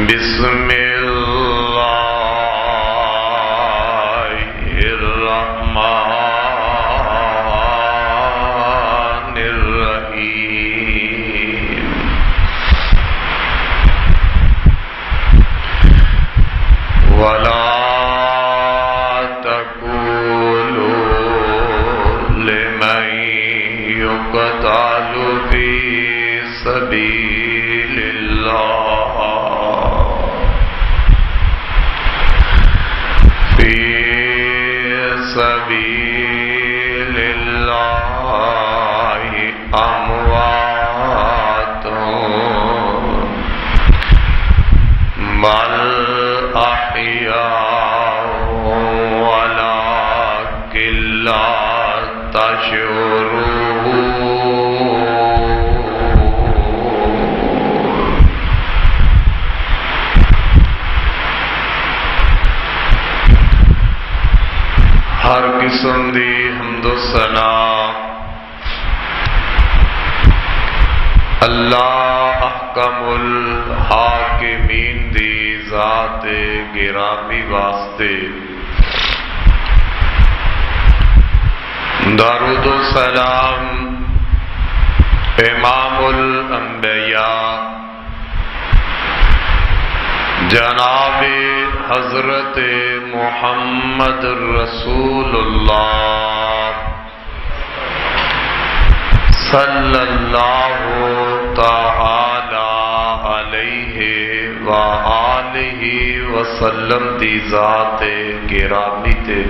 بسم اللہ الرحمن الرحیم ولا تقولوا لمن يقتل في سبيل الله سبيل الله أموات بل أحياء ولكن لا تشعرون. ہر قسم دی حمد و ثنا اللہ احکم الحاکمین دی ذات گرامی واسطے درود و سلام امام الانبیاء جناب حضرت محمد رسول اللہ صلی اللہ تعالی علیہ وآلہ وسلم دی ذات گرامی تے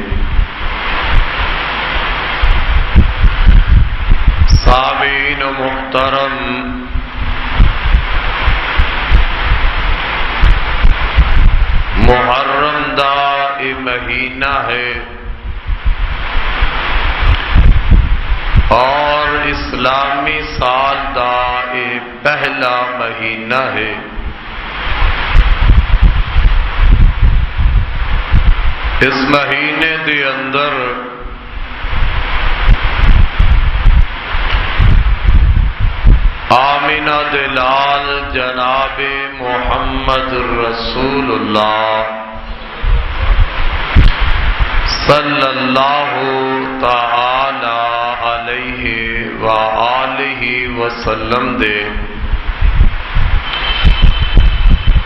سامعین محترم، محرم دا مہینہ ہے اور اسلامی سال دا پہلا مہینہ ہے. اس مہینے دے اندر آمینہ دلال جناب محمد رسول اللہ صلی اللہ تعالی علیہ وآلہ وسلم دے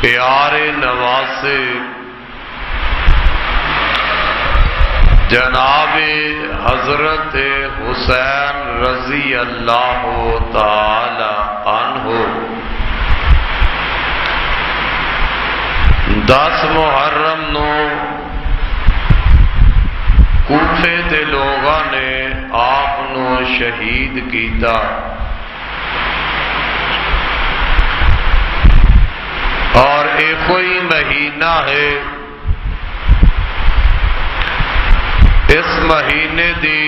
پیارے نواسے جناب حضرت حسین رضی اللہ تعالی عنہ 10 محرم نو کوفے دے لوگاں نے آپ نو شہید کیتا اور ایک کوئی مہینہ ہے. اس مہینے دی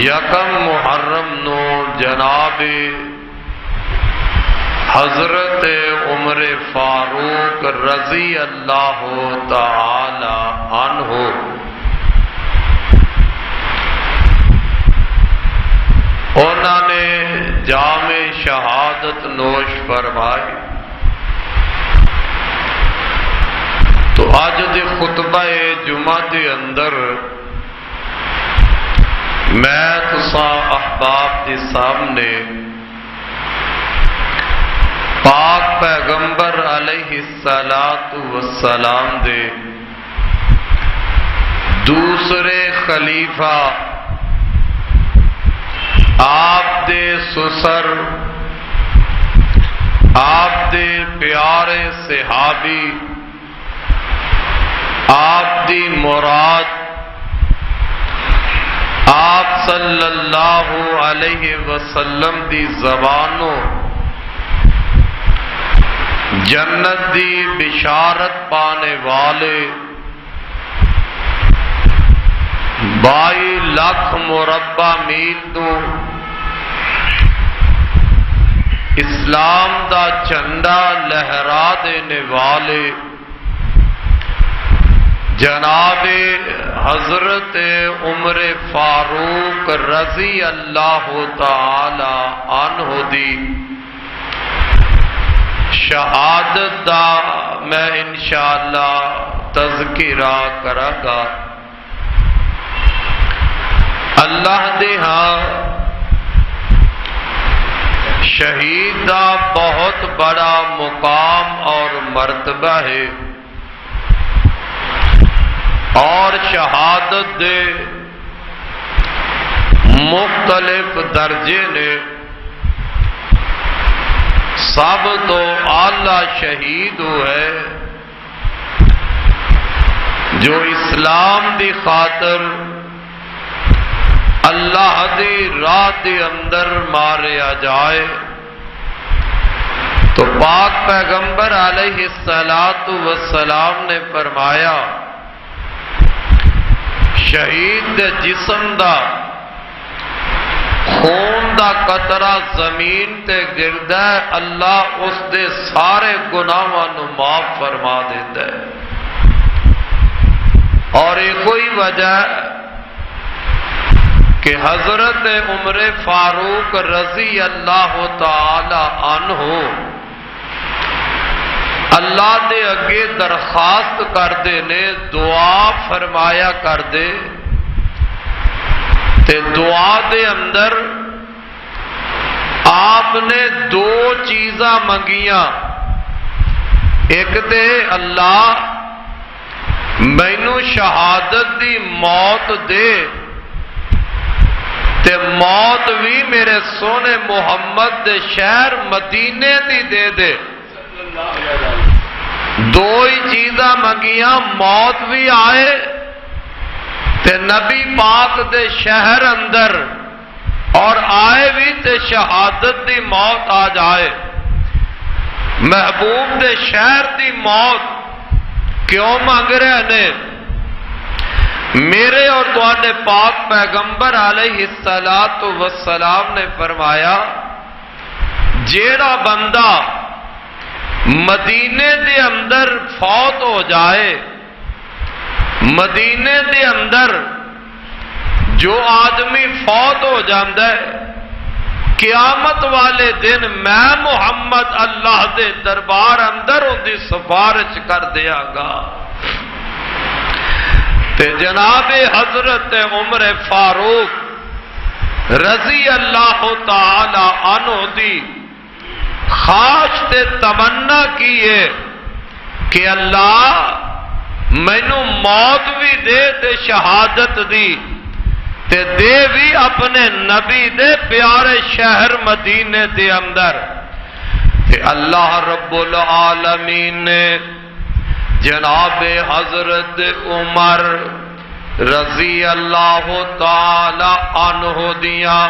یکم محرم نو جناب حضرت عمر فاروق رضی اللہ تعالی عنہ انہوں نے جام شہادت نوش فرمائی. تو آج دے خطبہ جمعہ دے اندر میں تسا احباب دے سامنے پاک پیغمبر علیہ السلام دے دوسرے خلیفہ آپ دے سسر آپ دے پیارے صحابی آپ دی مراد آپ صلی اللہ علیہ وسلم دی زبانوں جنت دی بشارت پانے والے 22 لاکھ مربع میل تو اسلام دا جھنڈا لہرا دینے والے جناب حضرت عمر فاروق رضی اللہ تعالی عنہ دی شہادت دا میں انشاءاللہ تذکرہ کراں گا۔ اللہ دے ہاں شہید دا بہت بڑا مقام اور مرتبہ ہے، اور شہادت دے مختلف درجے نے۔ سب تو اعلی شہید وہ ہے جو اسلام دی خاطر اللہ دی راہ دے اندر ماریا جائے۔ تو پاک پیغمبر علیہ السلام نے فرمایا شہید دے جسم دا خون دا قطرہ زمین تے گردا ہے، اللہ اس دے سارے گناہاں نو معاف فرما دیندا ہے۔ اور یہ کوئی وجہ کہ حضرت عمر فاروق رضی اللہ تعالی عنہ اللہ دے اگے درخواست کردے نے، دعا فرمایا کردے، تے دعا دے اندر آپ نے دو چیزاں منگیاں۔ ایک تے اللہ مینوں شہادت دی موت دے، تے موت بھی میرے سونے محمد دے شہر مدینے دی دے دے۔ دو ہی چیزاں منگیاں، موت بھی آئے تے نبی پاک دے شہر اندر، اور آئے بھی تے شہادت دی موت آ جائے۔ محبوب دے شہر دی موت کیوں مانگ رہے نے؟ میرے اور تواڈے پاک پیغمبر علیہ السلام نے فرمایا جیڑا بندہ مدینے دے اندر فوت ہو جائے، مدینے دے اندر جو آدمی فوت ہو جاندہ ہے، قیامت والے دن میں محمد اللہ دے دربار اندر ان دی سفارش کر دیا گا۔ تے جناب حضرت عمر فاروق رضی اللہ تعالی عنہ دی خواہش تے تمنا کیے کہ اللہ مینوں موت بھی دے تے شہادت دی، تے دے بھی اپنے نبی دے پیارے شہر مدینے دے اندر۔ تے اللہ رب العالمین نے جناب حضرت عمر رضی اللہ تعالی عنہ دیا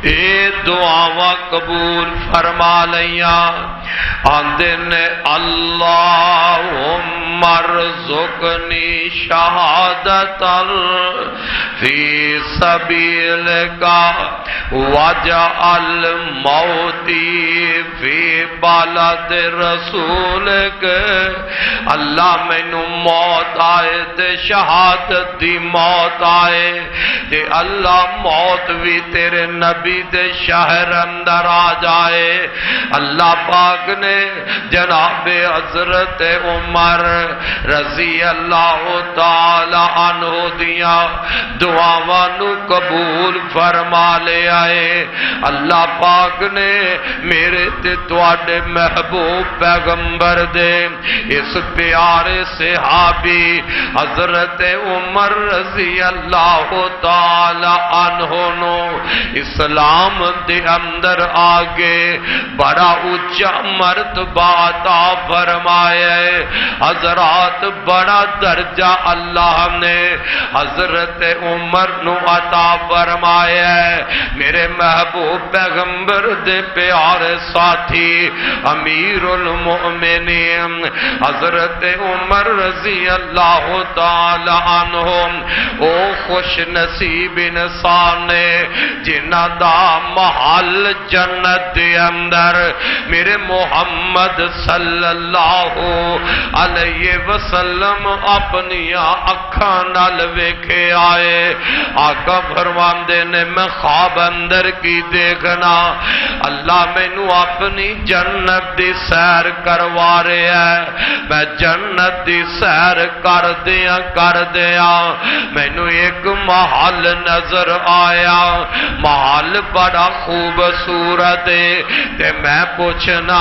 اے دعاواں قبول فرما لیاں۔ آندے نے اللہم ارزقنی شہادتا فی سبیلک واجعل موتی فی بلد رسولک۔ اللہ مینوں موت آئے تے شہادت دی موت آئے تے اللہ موت بھی تیرے نبی دے شہر اندر آ جائے۔ اللہ پاک نے جناب حضرت عمر رضی اللہ تعالی عنہ دیا دعاواں نو قبول فرما لے آئے۔ اللہ پاک نے میرے تے تواڈے محبوب پیغمبر دے اس پیارے صحابی حضرت عمر رضی اللہ تعالی عنہ نو اسلام دے اندر آگے بڑا اونچا مرتبہ عطا فرمایا ہے۔ حضرات بڑا درجہ اللہ نے حضرت عمر نو عطا فرمایا ہے۔ میرے محبوب پیغمبر دے پیارے ساتھی امیر المؤمنین حضرت عمر رضی اللہ تعالی عنہ او خوش نصیب انسان نے جنہ دا محل جنت دے اندر میرے محمد صلی اللہ علیہ علیہ وسلم اپنی اکھاں نال ویکھے آئے. آقا فرماندے نے میں خواب اندر کی دیکھنا اللہ مینوں اپنی جنت دی سیر کروا رہا ہے. میں جنت دی سیر کر دیا مینوں ایک محل نظر آیا. محل بڑا خوبصورت ہے تے میں پوچھنا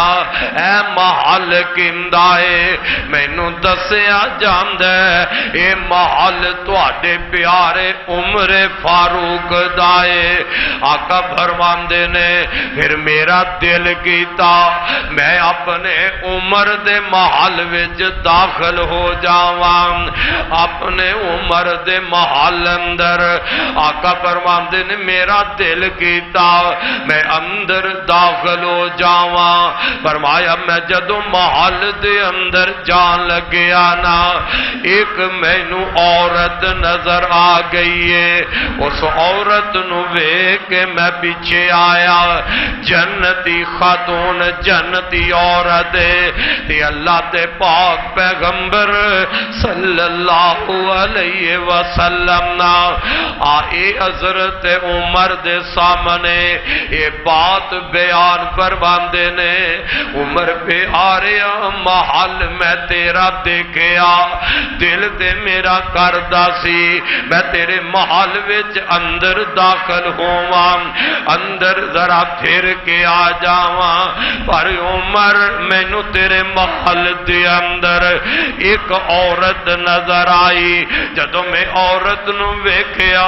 اے محل کیندا ہے؟ مینوں دسیا جاندا ہے اے محل تواڈے پیارے عمر فاروق دا ہے. آقا فرماندے نے پھر میرا دل کیتا میں اپنے عمر دے محل وچ داخل ہو جاواں. اپنے عمر دے محل اندر آقا فرماندے نے میرا دل کیتا میں اندر داخل ہو جاواں. فرمایا میں جدوں محل دے اندر جان لگیا نا ایک مینوں عورت نظر آ گئی ہے. اس عورت نو ویکھ کے میں پیچھے آیا. جنتی خاتون جنتی عورت تے اللہ دے پاک پیغمبر صلی اللہ علیہ وسلم نا آئے حضرت عمر دے سامنے یہ بات بیان فرماندے نے. عمر پہ آ رہا محل میں تیرا دیکھیا دل تے میرا کردا سی میں تیرے محل وچ اندر داخل ہوواں اندر ذرا پھر کے آ جاواں. پر عمر مینوں تیرے محل دے اندر ایک عورت نظر آئی. جدوں میں عورت نو ویکھیا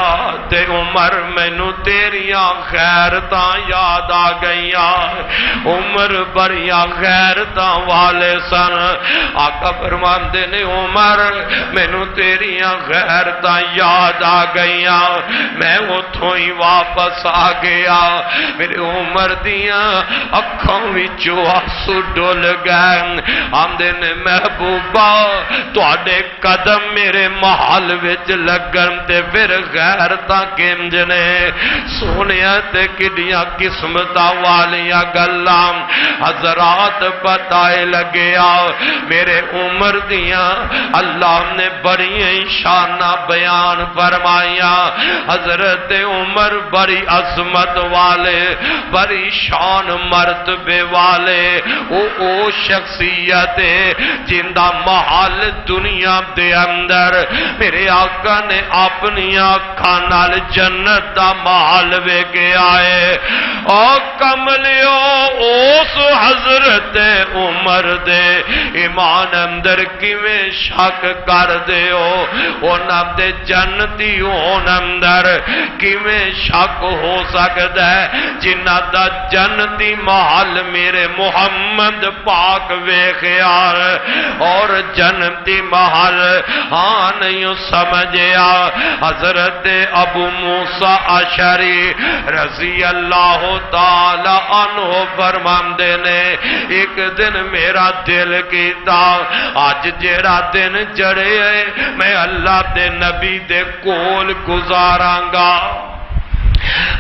تے عمر مینوں تیریاں خیرتاں یاد آ گئیاں. عمر بڑیاں خیرتاں والے سن. آقا فرماندے نے عمر مینوں تیریاں خیرتاں یاد آ گئیاں. میں اتھوں ہی واپس آ گیا. میرے عمر دیاں اکھاں وچوں آنسو ڈل گئے. آندے نے محبوبہ تواڈے قدم میرے محل وچ لگن تے پھر غیرتاں کنج نے. سونیا تے کڈیاں قسمتاں والیاں گلاں حضرات پتہ لگیا. میرے عمر دیاں اللہ نے بڑی شاناں بیان فرمائیاں. حضرت عمر بڑی عظمت والے بڑی شان مرتبے والے او شخصیت جن دا محل دنیا دے اندر میرے آقا نے اپنی اکھاں نال جنت دا محل ویکھے آئے. او کملیو اس حضرت عمر دے ایمان اندر کیویں شک کر دیو انہاں دے جنتی ہون اندر کیویں شک ہو سکدا ہے جنہاں دا جنتی محل میرے محمد پاک ویکھیا اور جنتی محل ہاں نہیں سمجھیا. حضرت ابو موسیٰ اشعری رضی اللہ تعالی عنہ فرماندے نے ایک دن میرا دل کیتا آج جیڑا دن جڑے میں اللہ دے نبی دے کول گزاراں گا.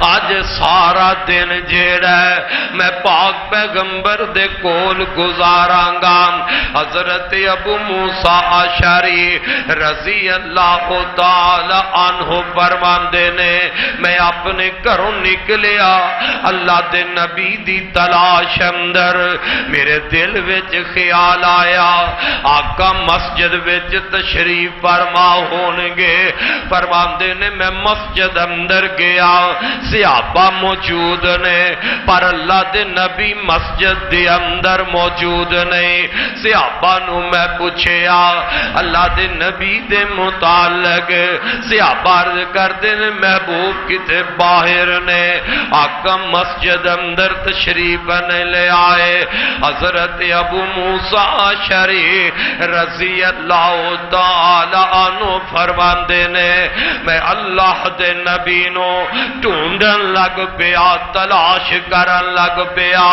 آج سارا دن جیڑا ہے میں پاک پیغمبر دے کول گزاراں گا. حضرت ابو موسیٰ اشعری رضی اللہ تعالی عنہ فرماندے نے میں اپنے گھروں نکلیا اللہ دے نبی دی تلاش اندر. میرے دل وچ خیال آیا آقا مسجد وچ تشریف فرما ہونگے. فرماندے نے میں مسجد اندر گیا صحابہ موجود نے پر اللہ دے نبی مسجد دے اندر موجود نہیں. صحابہ نو میں پوچھیا اللہ دے نبی دے متعلق. صحابہ عرض کردے نے محبوب کتے باہر نے آقا مسجد اندر تشریف نہیں لے آئے. حضرت ابو موسیٰ اشعری رضی اللہ تعالی عنہ فرماندے نے میں اللہ دے نبی نو ڈھونڈن لگ پیا تلاش کرن لگ پیا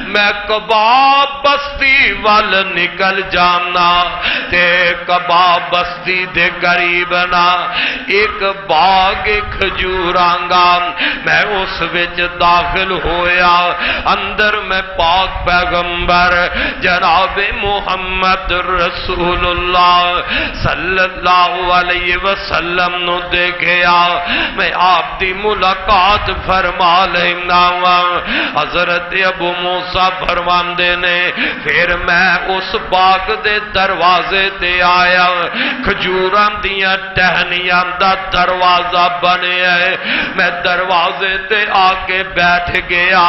میں کباب بستی وال نکل جانا تے کباب بستی دے قریب نا ایک باغ کھجورانگا میں اس وچ داخل ہویا اندر میں پاک پیغمبر جناب محمد رسول اللہ صلی اللہ علیہ وسلم نو دیکھیا میں آپ دی ملاقات فرما لینا حضرت ابو موسیٰ فرماندے نے پھر میں اس باغ دے دروازے تے آیا کھجوراں دیاں ٹہنیاں دا دروازہ بنے ہے میں دروازے تے آ کے بیٹھ گیا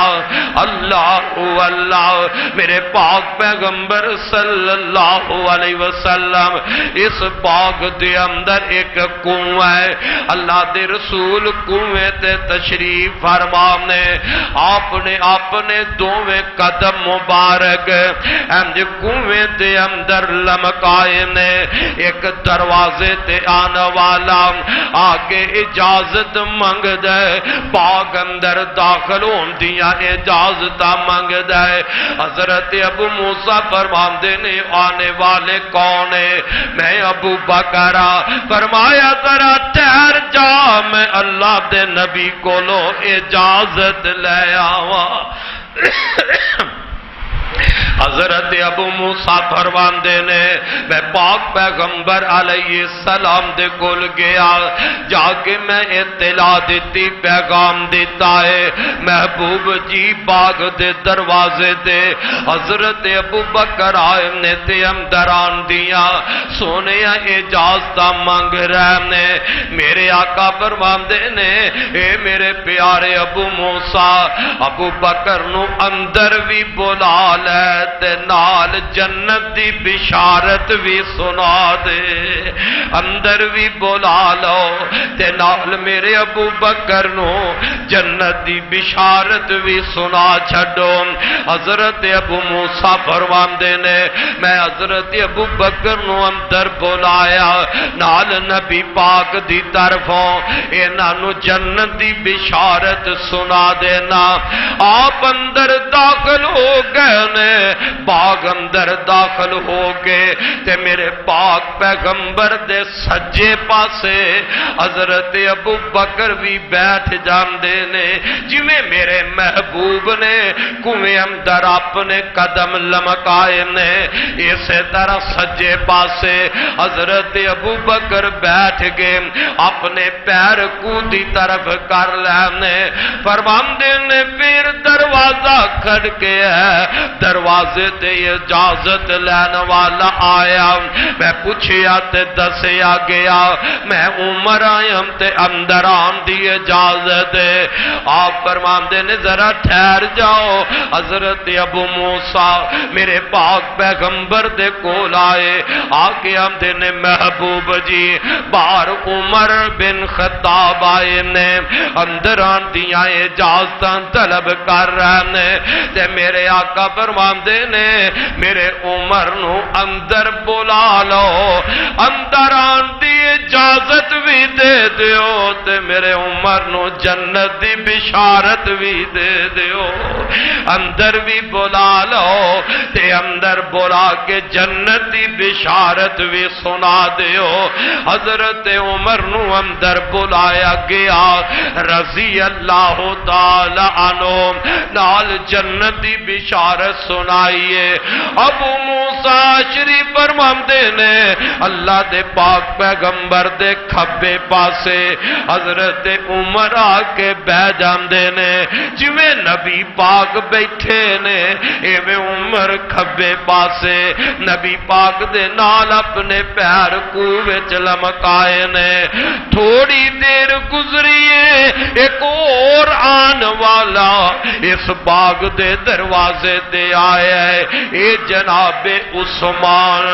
اللہ اللہ میرے پاک پیغمبر صلی اللہ علیہ وسلم اس باغ دے اندر ایک کنواں ہے اللہ دے رسول کنویں تے تشریف فرما نے آپ نے اپنے دوویں قدم مبارک انج کنویں دے اندر لمکائے نے ایک دروازے تے آنے والا آگے اجازت منگ دے باغ اندر داخل ہون دیاں اجازت منگ دے حضرت ابو موسیٰ فرماندے نے آنے والے کون ہے میں ابو بکر فرمایا ذرا ٹھہر جا میں اللہ دے نبی کو لو اجازت لے آوا حضرت ابو موسیٰ فرماندے نے میں پاک پیغمبر علیہ السلام دے کول گیا جا کے میں اطلاع دیتی پیغام دیتا ہے محبوب جی باغ دے دروازے دے حضرت ابو بکر آئے نے تے اندران دیا سونے اجازت مانگ رہے نے میرے آقا فرماندے نے اے میرے پیارے ابو موسیٰ ابو بکر نو اندر بھی بلا لے تے نال جنت دی بشارت بھی سنا دے اندر بھی بلا لو تے نال میرے ابو بکر نو جنت دی بشارت بھی سنا چھڈو حضرت ابو موسیٰ فرماندے نے میں حضرت ابو بکر نو اندر بلایا نال نبی پاک دی طرفوں انہاں نو جنت دی بشارت سنا دینا آپ اندر داخل ہو گئے نے باغ اندر داخل ہو گئے تے میرے پاک پیغمبر دے سجے پاسے حضرت ابو بکر بھی بیٹھ جاندے نے جویں میرے محبوب نے کنویں اندر اپنے قدم لمکائے نے اسی طرح سجے پاسے حضرت ابو بکر بیٹھ گئے اپنے پیر کو دی طرف کر لینے فرماندے نے پھر دروازہ کھڑکے ہے دروازے تے اجازت لین والا آیا میں پوچھیا تے دسیا گیا میں عمر آیا تے اندر آن دی اجازت ہے آپ فرماندے نے ذرا ٹھہر جاؤ حضرت ابو موسیٰ میرے پاک پیغمبر دے کول آئے آکے آمدے نے محبوب جی باہر عمر بن خطاب آئے نے اندر آن دیاں اجازتاں طلب کر رہے تے میرے آقا فرماندے نے میرے عمر نو اندر بلا لو اندر آن دی اجازت بھی دے دیو تے میرے عمر نو جنت دی بشارت بھی دے دیو اندر بھی بلا لو تے اندر بلا کے جنت دی بشارت بھی سنا دیو حضرت عمر نو اندر بلایا گیا رضی اللہ تعالی عنہ نال جنت دی بشارت سنائیے ابو موسیٰ شریف فرماندے نے اللہ دے پاک پیغمبر دے کھبے پاسے حضرت عمر آ کے بہ جاندے نے جویں نبی پاک بیٹھے نے ایویں عمر کھبے پاسے نبی پاک دے نال اپنے پیر کو وچ لمکائے نے تھوڑی دیر گزریے ایک اور آن والا اس باغ دے دروازے تے آیا ہے اے جناب عثمان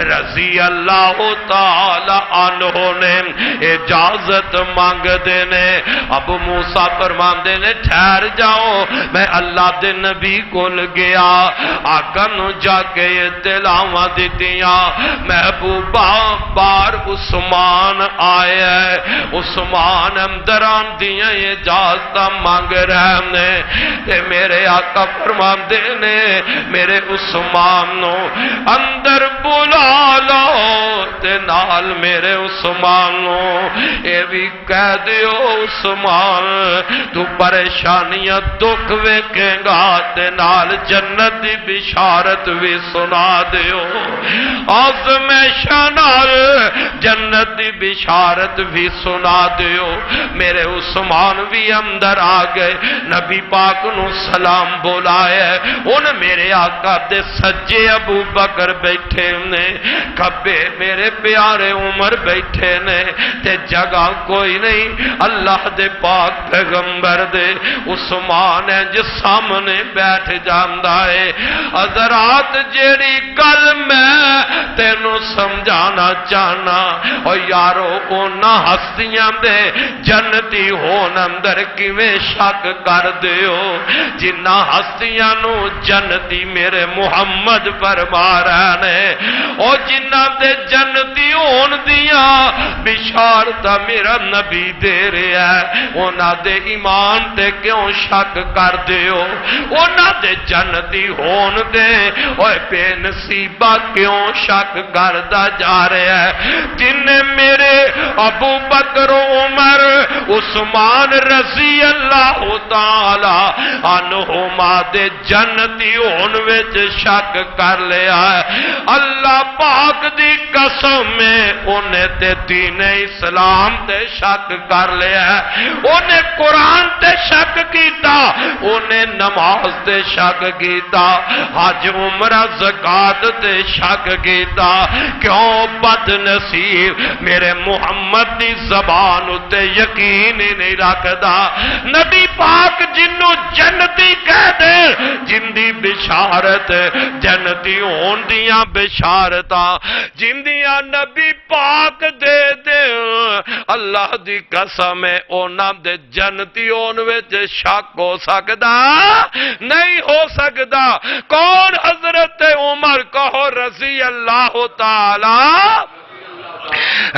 رضی اللہ تعالی عنہ نے اجازت مانگ دینے. ابو موسیٰ فرماندے نے ٹھہر جاؤ میں اللہ دے نبی کول گیا آقا نو جا کے اطلاعاں دتیاں محبوبہ بار عثمان آیا ہے. عثمان اندران دیاں اجازت مانگ رہے نے تے میرے آقا فرماندے نے میرے عثمان نو اندر بلا لو تے نال میرے عثمان نو اے بھی کہہ دیو عثمان تو پریشانیاں دکھ ویکھیں گا تے نال جنت دی بشارت بھی سنا دیو. آزمائشاں نال جنت دی بشارت بھی سنا دیو. میرے عثمان بھی اندر آ گئے نبی پاک نو سلام بولایا. ان میرے آقا دے سجے ابو بکر بیٹھے نے کھبے میرے پیارے عمر بیٹھے نے تے جگہ کوئی نہیں. اللہ دے پاک پیغمبر دے عثمان ہے جس سامنے بیٹھ جاندا ہے. حضرات جیڑی گل میں تینوں سمجھانا چاہنا او یارو اونا ہستیاں دے جنتی ہون اندر کیویں شک کر دیو جنہ ہستیاں نو جنتی میرے محمد فرما رہے نے او جنہ دے جنتی ہون دیاں بشارت میرا نبی دے رہا ہے اونا دے ایمان تے کیوں شک کر دیو. اونا دے جنتی ہون دے اوے بے نصیبہ کیوں شک کردا جا رہا ہے جن میرے ابو بکر عمر عثمان رضی اللہ تعالی عنہما دے جنتی ہون وچ شک کر لیا ہے. اللہ پاک دی قسم میں انہیں تے دین اسلام تے شک کر لیا ہے. انہیں قرآن تے شک کیتا انہیں نماز تے شک کیتا حج عمرہ زکات تے شک کیتا. کیوں بد نصیب میرے محمد دی زبان تے یقین ہی نہیں رکھدا. نبی پاک جنوں جنتی کہہ دے جن دی بشارت جنتی ہون دیاں بشارتاں جن دیاں نبی پاک دے دے اللہ دی قسم ہے اونا دے جنتی ہون وچ شک ہو سکدا نہیں ہو سکدا. کون حضرت عمر کہو رضی اللہ تعالی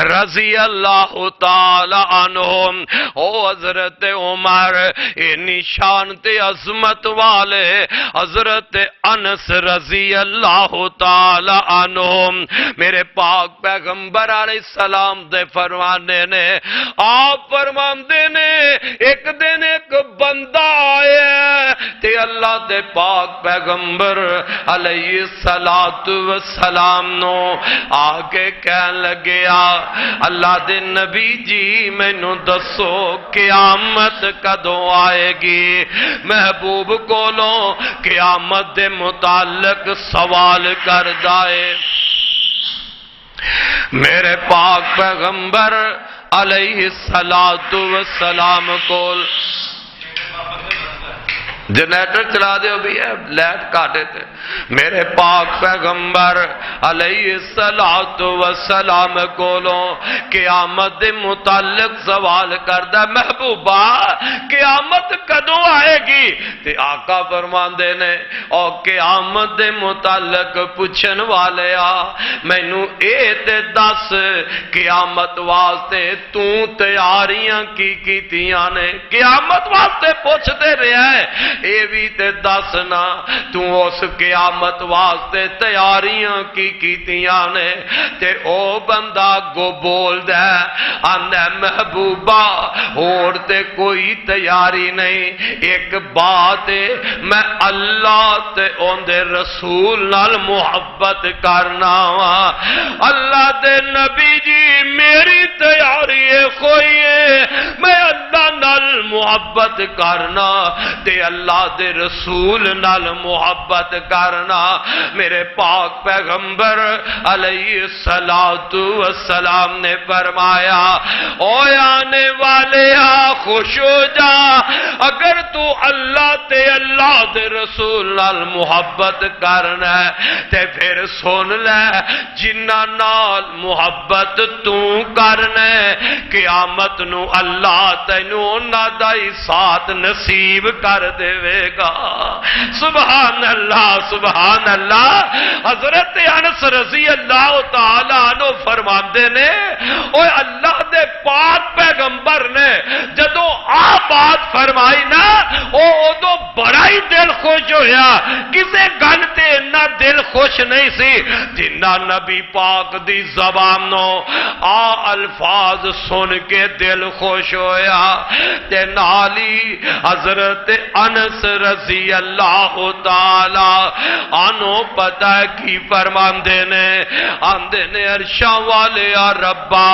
رضی اللہ تعالی عنہم. او حضرت عمر اے نشان تے عظمت والے حضرت انس رضی اللہ تعالی عنہم میرے پاک پیغمبر علیہ السلام دے فرمانے نے آپ فرماندے نے ایک دن ایک بندہ آیا تے اللہ دے پاک پیغمبر علیہ السلام نو آگے کہن لگے اللہ دے نبی جی مینوں دسو قیامت کدوں آئے گی. محبوب کولوں قیامت دے متعلق سوال کر دائے. میرے پاک پیغمبر علیہ السلام کول جنریٹر چلا دے بھی ہے لائٹ کاٹے تھے. میرے پاک پیغمبر علیہ السلام کولوں قیامت دے متعلق سوال کردہ محبوبہ قیامت کدوں آئے گی تے آقا فرماندے نے اور قیامت دے متعلق پوچھن والے مینوں اے تے دس قیامت واسطے تو تیاریاں کی کیتیاں نے. قیامت واسطے پوچھتے رہے ہیں اے بھی تے دسنا تو اس قیامت واسطے تیاریاں کی کیتیاں نے. تے او بندہ گو بول دے آندے محبوبہ اور تے کوئی تیاری نہیں. ایک بات میں اللہ تے اون دے رسول نال محبت کرنا وا. اللہ دے نبی جی میری تیاری کوئی ہے میں اللہ نال محبت کرنا تے اللہ اللہ دے رسول نال محبت کرنا. میرے پاک پیغمبر علیہ السلام نے فرمایا او آنے والے خوش ہو جا اگر تو اللہ تے اللہ دے رسول نال محبت کرنا ہے تے پھر سن لے جنہ نال محبت تو کرنا ہے قیامت نو اللہ تینوں انہاں دا ہی ساتھ نصیب کر دے گا. سبحان اللہ سبحان اللہ. حضرت انس رضی اللہ تعالیٰ عنہ فرماندے نے اوے اللہ دے پاک پیغمبر نے جدو آ بات فرمائی نا او بڑا ہی دل خوش ہویا. کسے گل تے اتنا دل خوش نہیں سی جنہ نبی پاک دی زبانوں آ الفاظ سن کے دل خوش ہویا. تے نالی حضرت انس رضی اللہ تعالی عنہ پتہ کی فرماندے نے آندے نے عرشاں والے یا ربا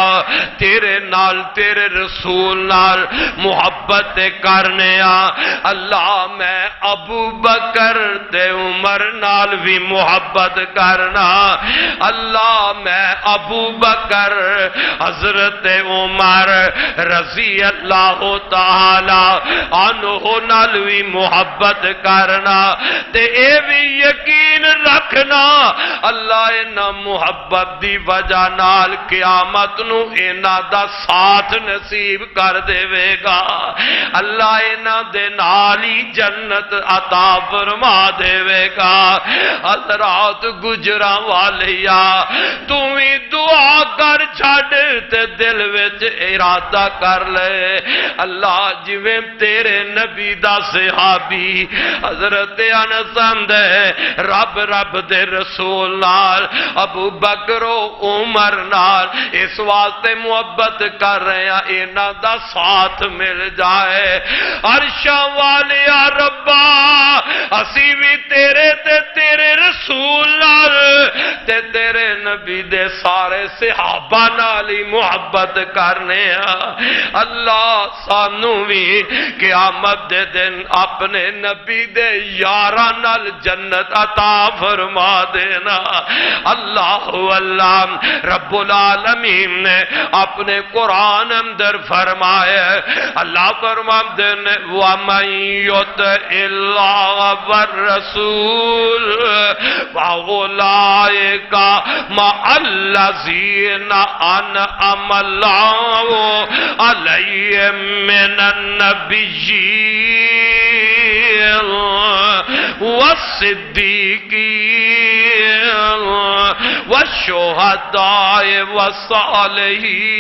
تیرے نال تیرے رسول نال محبت کرنے اللہ میں ابو بکر تے عمر نال بھی محبت کرنا. اللہ میں ابو بکر حضرت عمر رضی اللہ تعالی عنہ نال بھی محبت کرنا. تے اے بھی یقین رکھنا اللہ انہاں محبت دی وجہ نال قیامت نو انہاں دا ساتھ نصیب کر دے گا. اللہ انہاں دے نال ہی جنت عطا فرما دے گا. حضرات گجراں والیا تو ہی دعا کر چھڈ تے دل وچ ارادہ کر لے اللہ جویں تیرے نبی دا صحابی حضرت انس دے رب دے رسول نال ابو بکر و عمر نال اس واسطے محبت کر رہے ہیں انہاں دا ساتھ مل جائے. عرشاں والے یا ربا اسی بھی تیرے تے تیرے رسول نال تے تیرے نبی دے سارے صحابہ نال ہی محبت کرنے ہیں. اللہ سانو بھی قیامت دے دن اپنے نبی دے یاراں نال جنت عطا فرما دینا. اللہ اللہ رب العالمین نے اپنے قرآن اندر فرمایا اللہ فرماتے ہیں وَمَن يُطِعِ اللَّهَ وَالرَّسُولَ فَأُولَٰئِكَ مَعَ الَّذِينَ أَنْعَمَ اللَّهُ عَلَيْهِم مِّنَ النَّبِيِّينَ والصديقين والشهداء والصالحين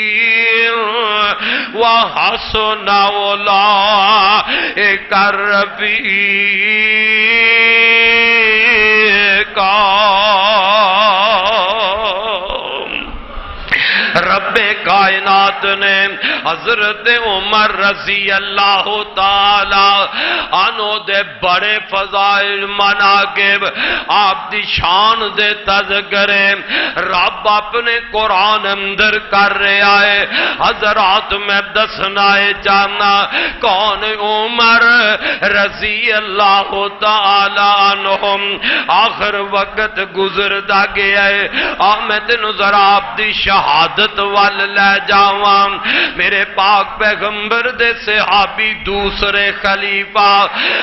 وحسن أولئك رفيقا. رب کائنات نے حضرت عمر رضی اللہ تعالی عنہ دے بڑے فضائل مناقب آپ دی شان دے تذکرے رب اپنے قرآن اندر کر رہا ہے. حضرات میں دسنا چاہنا کون عمر رضی اللہ تعالی عنہم آخر وقت گزردا گیا ہے. میں تینوں ذرا آپ دی شہادت وال لے جاواں. میرے پاک پیغمبر دے صحابی دوسرے خلیفہ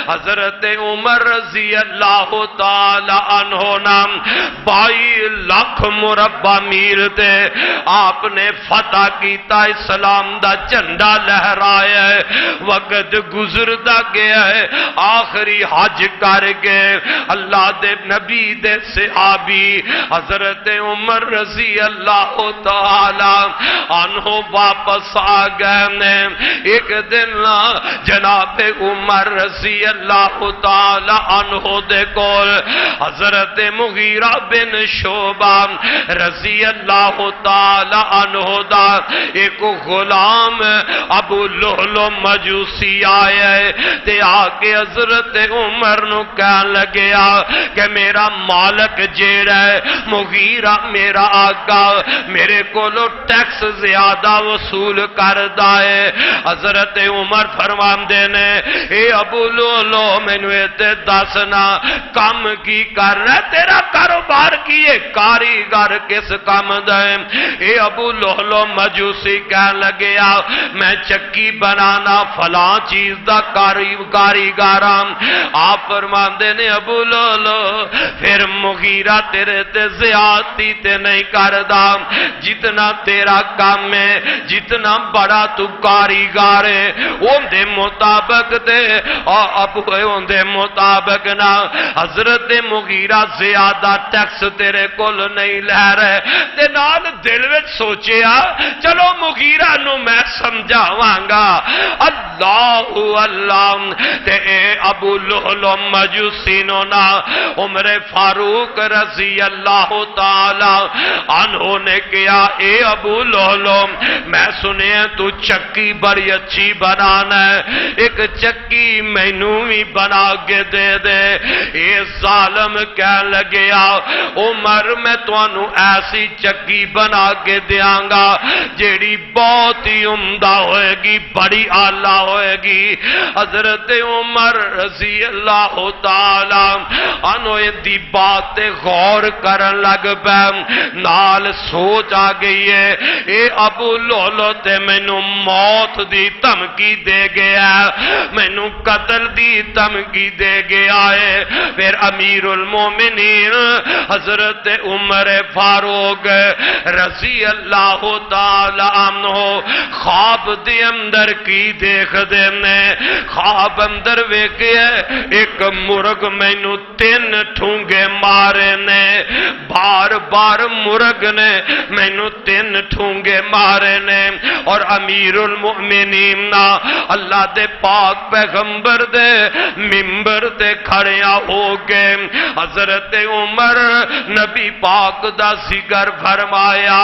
حضرت عمر رضی اللہ تعالی عنہ نام 22 لاکھ مربع میل تے آپ نے فتح کیتا اسلام دا جھنڈا لہرایا ہے. وقت گزردا گیا ہے آخری حج کر کے اللہ دے نبی دے صحابی حضرت عمر رضی اللہ تعالی عنہ واپس آ گئے. ایک دن جناب عمر رضی اللہ تعالی عنہ دے کول حضرت مغیرہ بن شعبہ رضی اللہ تعالی عنہ دا ایک غلام ابو لہلو مجوسی آیا ہے تے آ کے حضرت عمر نو کہن لگیا کہ میرا مالک جیڑا ہے مغیرہ میرا آقا میرے کو ٹیکس زیادہ وصول کردا ہے۔ حضرت عمر فرماندے نے اے ابو لولو مینوں تے دسنا کم کی کرنا تیرا کاروبار کی ہے کاریگر کس کام دا ہے؟ اے ابو لولو مجوسی کہن لگیا میں چکی بنانا فلاں چیز دا کاریگر ہاں۔ آپ فرماندے نے ابو لولو پھر مغیرہ تیرے تے زیادتی تے نہیں کردا، جتنا تیرا کام ہے جتنا بڑا تو کاریگر ہے اون دے مطابق دے ابو اون دے مطابق نہ حضرت مغیرہ زیادہ ٹیکس تیرے کول نہیں لے رہے تے نال دل وچ سوچیا چلو مغیرہ نو میں سمجھاواں گا اللہ اللہ تے اے ابو لؤلؤ مجوسی نو نا عمر فاروق رضی اللہ تعالی عنہ نے کیا اے ابو لؤلؤ میں سنیا تو چکی بڑی اچھی بنانا ہے ایک چکی مینوں بھی بنا کے دے دے۔ اے ظالم کہہ لگیا عمر میں تانوں ایسی چکی بنا کے دیاں گا جیڑی بہت ہی عمدہ ہوئے گی بڑی اعلی ہوئے گی۔ حضرت عمر رضی اللہ تعالی عنہ دی بات غور کرن لگ پے نال سوچ آ گئی ہے اے ابو لؤلؤ تے مینوں موت دی دھمکی دے گیا مینوں قتل دی دھمکی دے گیا ہے۔ پھر امیر المومنین حضرت عمر فاروق رضی اللہ تعالی عنہ خواب دے اندر کی دیکھ دے نے خواب اندر ویکھیا ایک مرغ مینوں 3 ٹھونگے مارے نے بار بار مرغ نے مینوں 3 ٹھونگے مارے نے اور امیر المؤمنین نا اللہ دے پاک پیغمبر دے منبر تے کھڑیا ہو گئے حضرت عمر نبی پاک دا ذکر فرمایا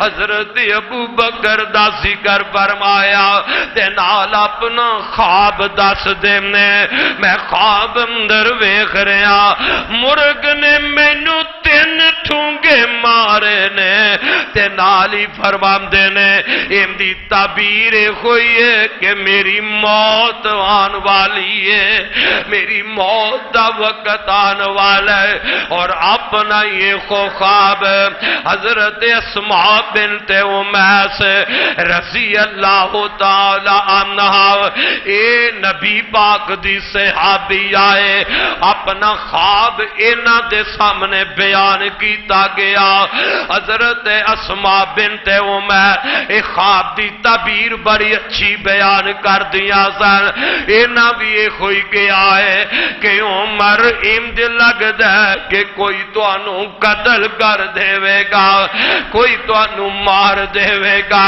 حضرت ابو بکر دا ذکر فرمایا تے نال اپنا خواب دس دے میں خواب اندر ویکھ رہا مرغ نے مینوں 3 ٹھونگے مارے نے تے نال ہی فرماندے نے ایندی تعبیر ہوئی ہے کہ میری موت آن والی ہے میری موت دا وقت آن والا ہے۔ اور اپنا یہ خواب حضرت اسماء بنت امیس رضی اللہ تعالی عنہا اے نبی پاک دی صحابی آئے اپنا خواب انہاں دے سامنے بیان کیتا گیا۔ حضرت اسماء بنت امیس اے خواب دی تعبیر بڑی اچھی بیان کر دیا سن انہاں بھی یہ ہوئی گیا ہے کہ عمر امد لگدا ہے کہ کوئی تانوں قتل کر دے گا کوئی تانوں مار دے گا۔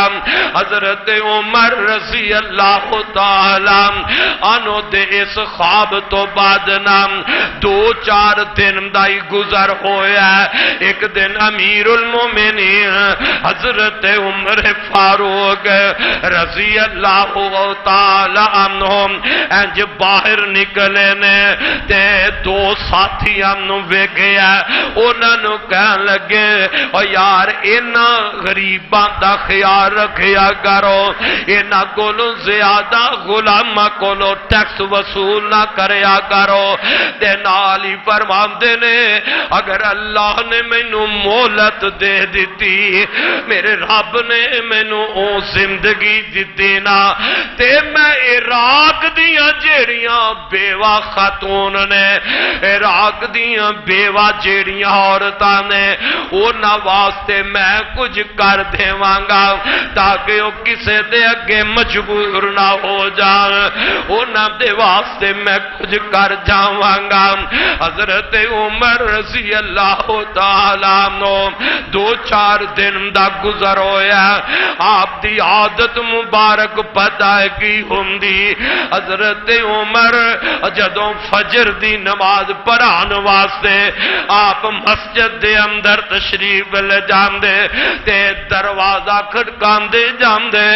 حضرت عمر رضی اللہ تعالی عنہ دے اس خواب تو بعد نام 2-4 دن دا ہی گزر ہویا ایک دن امیر المومنین حضرت عمر فاروق رضی اللہ تعالی عنہ انج باہر نکلے نے تے 2 ساتھیاں نو ویکھیا انہاں نو کہن لگے او یار انہاں غریباں دا خیال رکھیا کرو انہاں کولوں زیادہ غلاماں کولوں ٹیکس وصول نہ کریا کرو تے نال ہی فرماندے نے اگر اللہ نے مینوں مہلت دے دتی میرے رب نے مینوں او زندگی دتی نا تے میں عراق دیاں جیڑیاں بیوہ خاتون نے عراق دیاں بیوہ جیڑیاں عورتاں نے انہاں واسطے میں کچھ کر دیواں گا تاکہ وہ کسے دے اگے مجبور نہ ہو جان انہاں دے واسطے میں کچھ کر جاواں گا۔ حضرت عمر رضی اللہ تعالی عنہ 2-4 دن دا گزر ہویا آپ دی عادت مبارک پتہ کی ہوندی حضرت عمر جدوں فجر دی نماز پڑھان واسطے آپ مسجد دے اندر تشریف لے جاندے تے دروازہ کھٹکاندے جاندے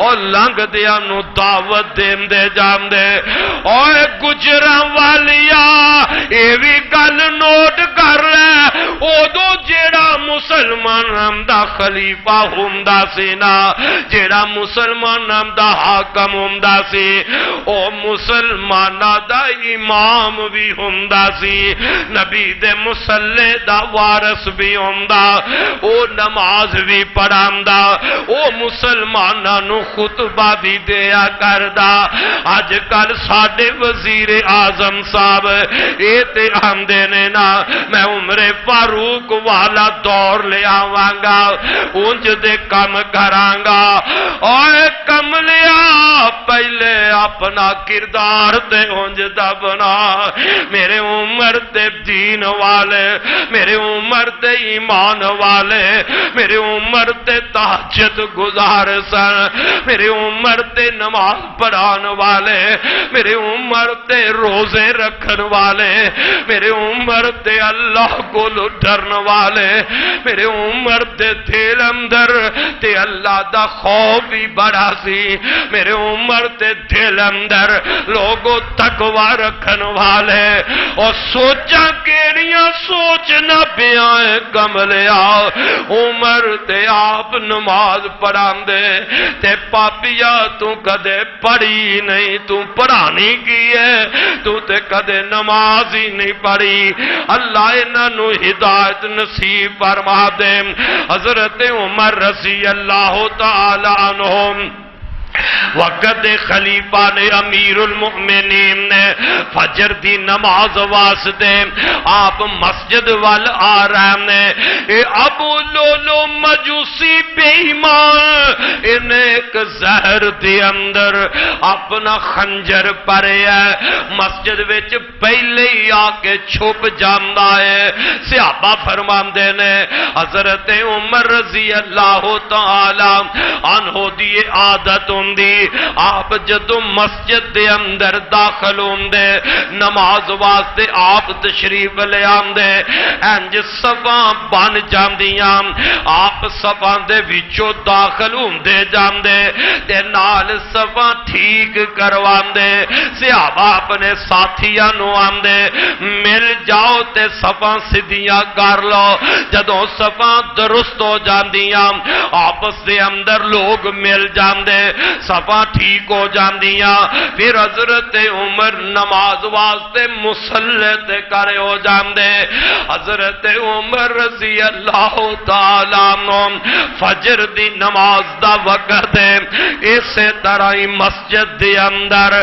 اور لنگ دیا نو دعوت دیندے جاندے اوے گجراں والیا اے وی گل نوٹ کر لے اودوں جیڑا مسلماناں دا خلیفہ ہوندا سی نا جیڑا مسلماناں دا حاکم ہوندا سی او مسلماناں دا امام بھی ہوندا سی نبی دے مصلی دا وارث بھی ہوندا او نماز بھی پڑھاندا او مسلماناں نو خطبہ بھی دیا کردا اج کل ساڈے وزیر اعظم صاحب اے تے آندے نے نا میں عمر فاروق والا دور لے آواں گا اونج دے کم کراں گا اوے کملیا پہلے اپنا کردار تے اونج دا بنا میرے عمر تے دین والے میرے عمر تے ایمان والے میرے عمر تے تہجد گزار سن میرے عمر تے نماز پڑھان والے میرے عمر تے روزے رکھن والے میرے عمر تے اللہ کو ڈرن والے میرے عمر تے دل اندر تے اللہ دا خوف بھی بڑا سی میرے عمر تے دل اندر لوگوں تقوی رکھن والے اور سوچاں کیڑیاں سوچ نہ بیاں کملیا عمر تے آپ نماز پڑھان دے تے پاپیا تو کدے پڑھی نہیں تو پڑھانی کی ہے تو تے کدے نماز ہی نہیں پڑھی اللہ انہاں نو ہدایت نصیب فرما دے حضرت عمر رضی اللہ تعالی عنہ وقت خلیفہ نے امیر المؤمنین نے فجر دی نماز واسطے آپ مسجد وال آ رہے نے اے ابو لولو مجوسی بے ایمان انہیں ایک زہر دی اندر اپنا خنجر پرے ہے مسجد وچ پہلے ہی آ کے چھپ جاندا ہے صحابہ فرماندے نے حضرت عمر رضی اللہ تعالی عنہ دی عادت دی آپ جدو مسجد دے اندر داخل ہوندے نماز واسطے آپ تشریف لے آندے انج صفاں بن جاندیاں آپ صفاں دے وچوں داخل ہوندے جاندے تے نال صفاں ٹھیک کرواندے صحابہ اپنے ساتھیاں نو آندے مل جاؤ تے صفاں سیدھیاں کر لو جدوں صفاں درست ہو جاندیاں آپس دے اندر لوگ مل جاندے صفاں ٹھیک ہو جاندیاں پھر حضرت عمر نماز واسطے مصلی تے کھڑے ہو جاندے حضرت عمر رضی اللہ تعالی عنہ فجر دی نماز دا وقت ہے اسی طرح ہی مسجد دے اندر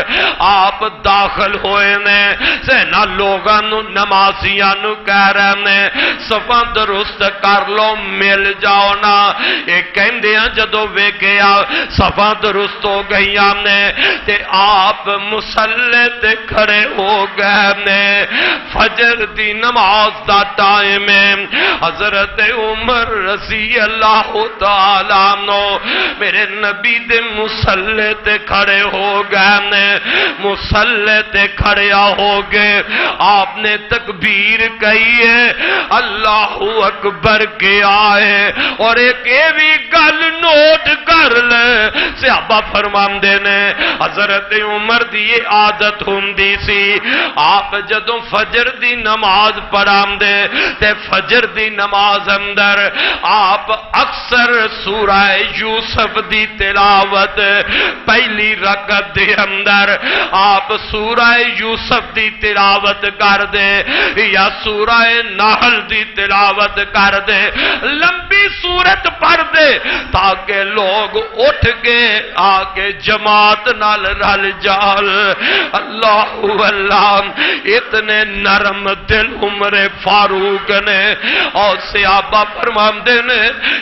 آپ داخل ہوئے نے سینا لوگاں نو نمازیاں نو کہہ رہے نے صفاں درست کر لو مل جاؤ نا اے کہندیاں جدو ویکھیا صفاں درست ہو گئی نے تے آپ مصلی تے کھڑے ہو گئے نے فجر دی نماز دا ٹائم ہے حضرت عمر رضی اللہ تعالی عنہ میرے نبی دے مصلی تے کھڑے ہو گئے نے مصلی تے کھڑیا ہو گئے آپ نے تکبیر کہی ہے اللہ اکبر کے آئے اور ایک ایوی گل نوٹ کر لے صحابہ فرماندے نے حضرت عمر دی عادت ہوندی سی آپ جدوں فجر دی نماز پڑھاندے تے فجر دی نماز اندر آپ اکثر سورہ یوسف دی تلاوت پہلی رکعت دے اندر آپ سورہ یوسف دی تلاوت کر دے یا سورہ نحل دی تلاوت کر دے لمبی سورت پڑھ دے تاکہ لوگ اٹھ کے آگے جماعت نال رل جال اللہ اللہ اتنے نرم دل عمر فاروق نے اور صحابہ فرماندے نے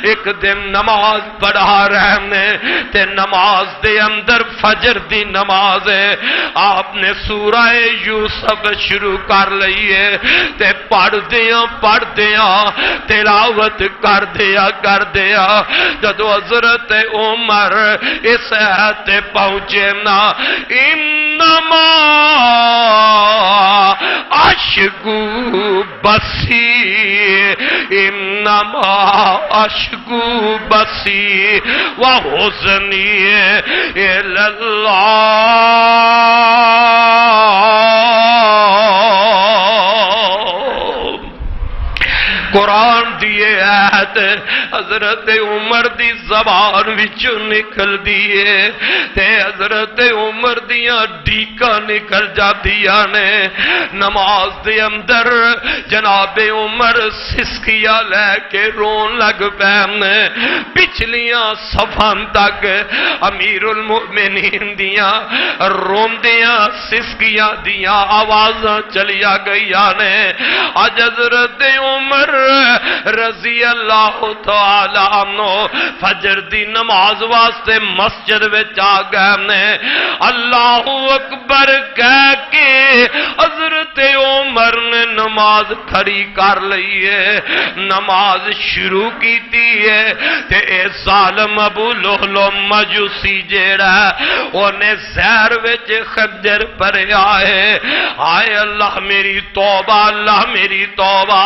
ایک دن نماز پڑھا رہے نے تے نماز دے اندر فجر دی نماز ہے آپ نے سورہ یوسف شروع کر لئیے تے پڑھ دیاں تلاوت کر دیا جدو حضرت عمر اس آیت پہنچے نا انما اشکو بسی انما اشکو بسی وحزنی الاللہ قرآن دیے آیت حضرت عمر دی زبان وچوں نکل دیے تے حضرت عمر دیاں ڈیکاں نکل جاندیاں نے نماز دے اندر جناب عمر سسکیاں لے کے رون لگ پے پچھلیاں صفاں تک امیر المؤمنین دیاں روندیاں سسکیاں دیاں آوازاں چلیا گئیاں نے اج حضرت عمر رضی اللہ تعالی عنہ فجر دی نماز واسطے مسجد وچ آ گئے نے اللہ اکبر کہہ کے حضرت عمر نے نماز کھڑی کر لئی ہے نماز شروع کیتی ہے تے اے ظالم ابو لہلو مجوسی جیڑا اونے زہر وچ خنجر بھریا ہے ہائے اللہ میری توبہ اللہ میری توبہ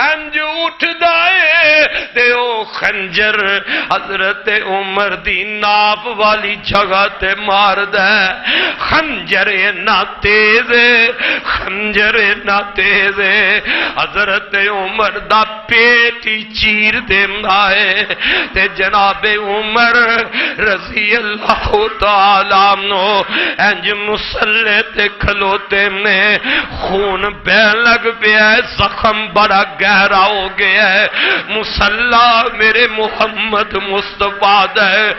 انج اٹھدا ہے تے او خنجر حضرت عمر دی ناف والی جگہ تے ماردا ہے خنجر نہ تیز ہے خنجر نہ تیز ہے حضرت عمر دا پیٹ ہی چیر دیندا ہے تے جناب عمر رضی اللہ تعالی عنہ انج مصلی تے کھلوتے نے خون بہن لگ پیا ہے زخم بڑا گہرا ہو گیا ہے مصلی میرے محمد مصطفیٰ ہے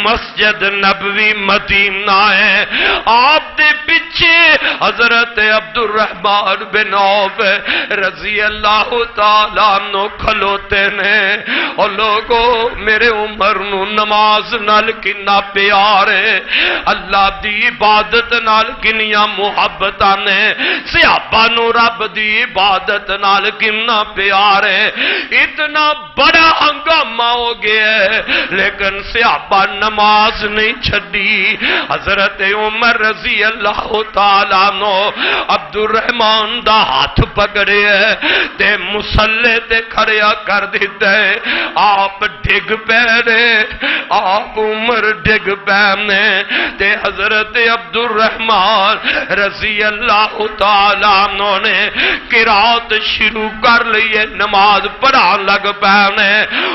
مسجد نبوی مدینہ ہے آپ دے پیچھے حضرت عبد الرحمن بن عوف رضی اللہ تعالیٰ عنہ کھلوتے نے اور لوگوں میرے عمر نو نماز نال کنا پیار ہے اللہ دی عبادت نال کنیاں محبتاں نے صحابہ نو رب دی عبادت نال کنا پیار ہے اتنا بڑا ہنگامہ ہو گیا ہے لیکن صحابہ نماز نہیں چھڈی حضرت عمر رضی اللہ تعالیٰ عنہ عبد الرحمن دا ہاتھ پکڑے تے مصلی تے کھڑیا کر دیتا ہے آپ ڈگ پے آپ عمر ڈگ پے تے حضرت عبد الرحمن رضی اللہ تعالیٰ عنہ نے قرات شروع کر لیے نماز پڑھان لگ پے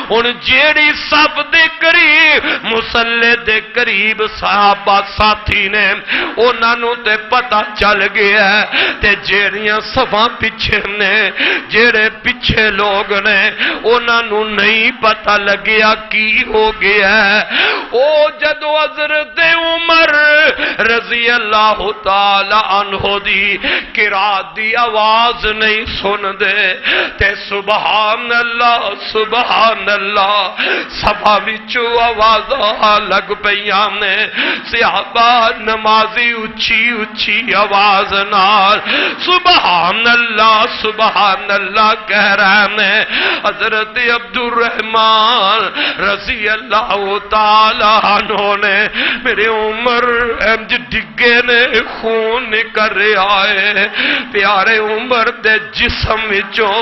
ہن جیڑی صف دے قریب مصلی دے قریب صحابہ ساتھی نے انہاں نوں تے پتہ چل گیا تے جیڑیاں صفاں پیچھے نے جیڑے پیچھے لوگ نے انہاں نوں نہیں پتہ لگیا کی ہو گیا او جدو حضرت عمر رضی اللہ تعالی عنہ دی قرات دی آواز نہیں سن دے تے سبحان اللہ صفا وچوں آوازاں لگ پیاں نے صحابہ نمازی اچھی اچھی آواز نال سبحان اللہ کہہ رہے ہیں حضرت عبد الرحمن رضی اللہ تعالی عنہ نے میرے عمر انج ڈگے نے خون نکل رہا ہے پیارے عمر دے جسم وچوں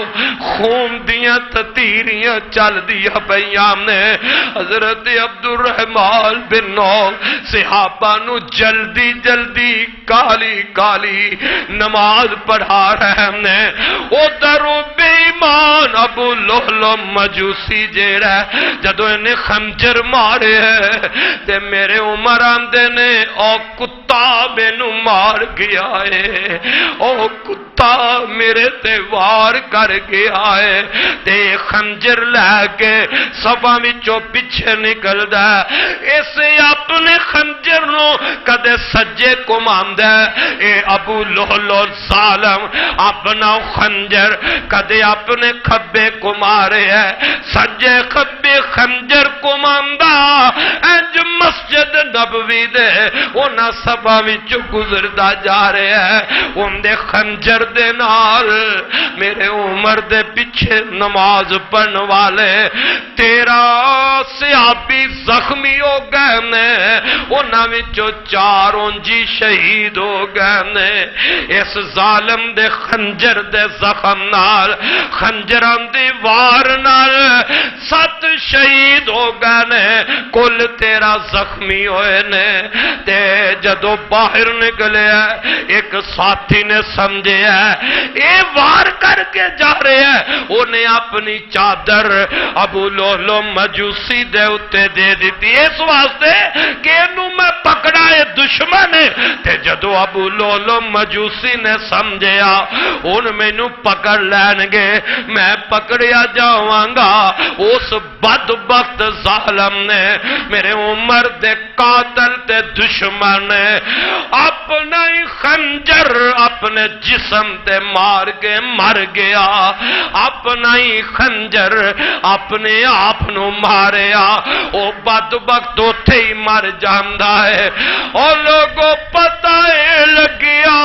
خون دیاں تتیریاں چل دیا پیاں نے حضرت عبد الرحمن بن عوف صحابہ نو جلدی جلدی کالی کالی نماز پڑھا رہے ہیں ادھر بے ایمان ابو لہلو مجوسی جیڑا جدو انہیں خنجر مارے ہے تے میرے عمر آندے نے او کتا مینوں مار گیا ہے او کتا میرے تے وار کر گیا ہے تے خنجر لے کے صفاں وچوں پیچھے نکلدا اس اپنے خنجر نو کدے سجے گھماندا اے ابو لہلو ظالم اپنا خنجر کدے اپنے کھبے گھمارے ہے سجے کھبے خنجر گھماندا انج مسجد نبوی دے انہاں صفاں وچ گزردا جا رہا ہے اون دے خنجر دے نال میرے عمر دے پیچھے نماز پڑھن والے 13 صحابی زخمی ہو گئے نے انہاں وچوں 4 انجی شہید ہو گئے نے اس ظالم دے خنجر دے زخم نال خنجراں دی وار نال 7 شہید ہو گئے نے کل 13 زخمی ہوئے نے تے جدو باہر نکلے ایک ساتھی نے سمجھے اے وار کر کے جا رہے ہیں انہیں اپنی چادر ابو لولو مجوسی دے اتے دے دیتی اس واسطے کہ انہوں میں پکڑا ہے دشمن تے جدو ابو لولو مجوسی نے سمجھیا ان میں نو پکڑ لین گے میں پکڑیا جاواں گا اس بدبخت ظالم نے میرے عمر دے قاتل تے دشمن نے اپنا ہی خنجر اپنے جسم تے مار کے مر گیا اپنا ہی خنجر اپنے آپ نو ماریا او بدبخت اوتھے ہی مر جاندا ہے اور لوگوں پتہ لگیا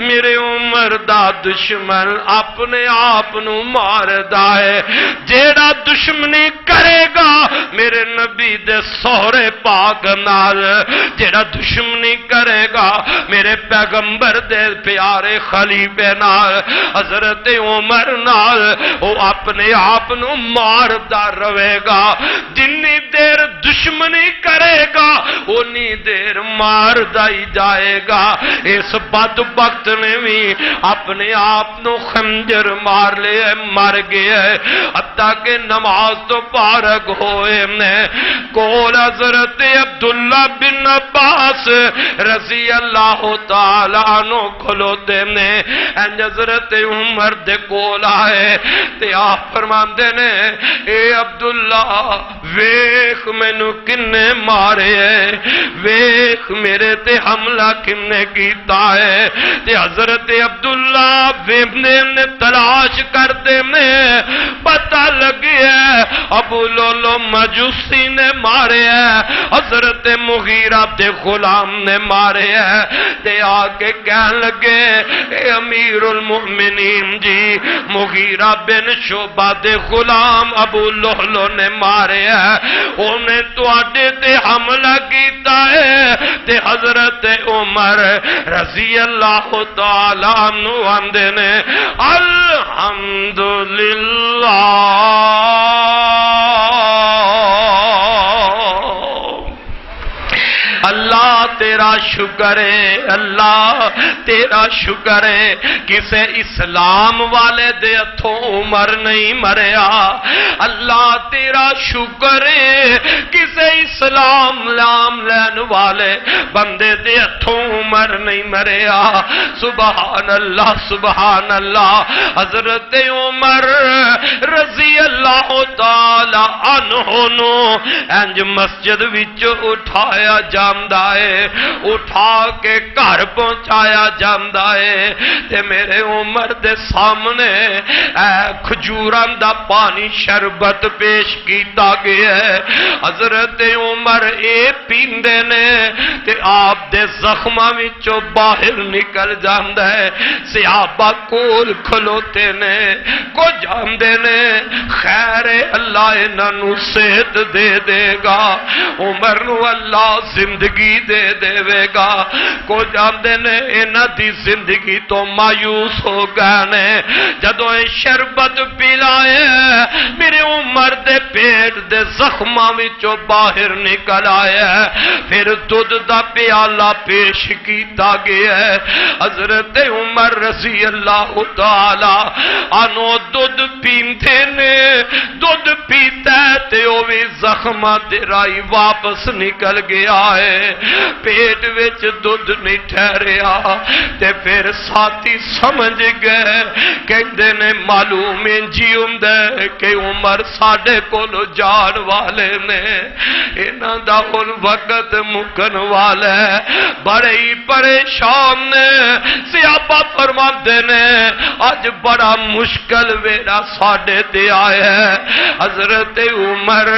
میرے عمر دا دشمن اپنے آپ نو ماردا ہے جیڑا دشمنی کرے گا میرے نبی دے سہرے پاک نال جیڑا دشمنی کرے گا میرے پیغمبر دے پیارے خلیفے نال حضرت عمر نال وہ اپنے آپ نو ماردا رہے گا جنی دیر دشمنی کرے گا انی دیر ماردا ہی جائے گا اس بدبخت نے بھی اپنے آپ نو خنجر مار لے مر گیا حتیٰ کہ نماز تو فارغ ہوئے نے کول حضرت عبداللہ بن عباس رضی اللہ تعالیٰ عنہ کھلوتے نے حضرت عمر دے کول آئے تے آپ فرماندے نے اے عبداللہ ویخ مینو کنے مارے ویخ میرے تے حملہ کنے کیتا ہے تے حضرت عبداللہ نے تلاش کر دے میں پتہ لگی ہے ابو لولو مجوسی نے مارے ہے حضرت مغیرہ دے غلام نے مارے ہے تے آکے کہن لگے اے امیر المؤمنین جی مغیرہ بن شعبہ دے غلام ابو لولو نے مارے ہے انہیں تو آڈے تے حملہ کیتا ہے تے حضرت عمر رضی اللہ تعالیٰ عنہ آندے نے الحمدللہ اللہ تیرا شکر ہے اللہ تیرا شکر ہے کسے اسلام والے دے ہتھوں عمر نہیں مریا اللہ تیرا شکر ہے کسے اسلام لام لین والے بندے دے ہتھوں عمر نہیں مریا سبحان اللہ حضرت عمر رضی اللہ تعالی عنہ نو انج مسجد وچ اٹھایا جاندا ہے اٹھا کے گھر پہنچایا جاندا ہے تے میرے عمر دے سامنے کھجوراں دا پانی شربت پیش کیتا گیا ہے حضرت عمر اے پیندے نے تے آپ دے زخماں وچوں باہر نکل جاندا ہے صحابہ کول کھلوتے نے کو جاندے نے خیر اللہ انہاں نو صحت دے دے گا عمر نو اللہ زندگی دے دے گا کو جاندے نے انہاں دی زندگی تو مایوس ہو گئے نے جدوں شربت پلائے میرے عمر دے پیٹ دے زخماں وچوں باہر نکل آیا پھر دودھ دا پیالہ پیش کیتا گیا ہے حضرت عمر رضی اللہ تعالی عنہ دودھ پیندے نے دودھ پیتا تے او وی زخماں دے رائی واپس نکل گیا ہے پیٹ وچ دودھ نہیں ٹھہریا تے پھر ساتھی سمجھ گئے کہندے نے معلوم انجی ہوندے کہ عمر ساڈے کول جان والے نے انہاں دا ہن وقت مکن والا ہے بڑے ہی پریشان نے صحابہ فرماندے نے اج بڑا مشکل ویلا ساڈے تے آیا ہے حضرت عمر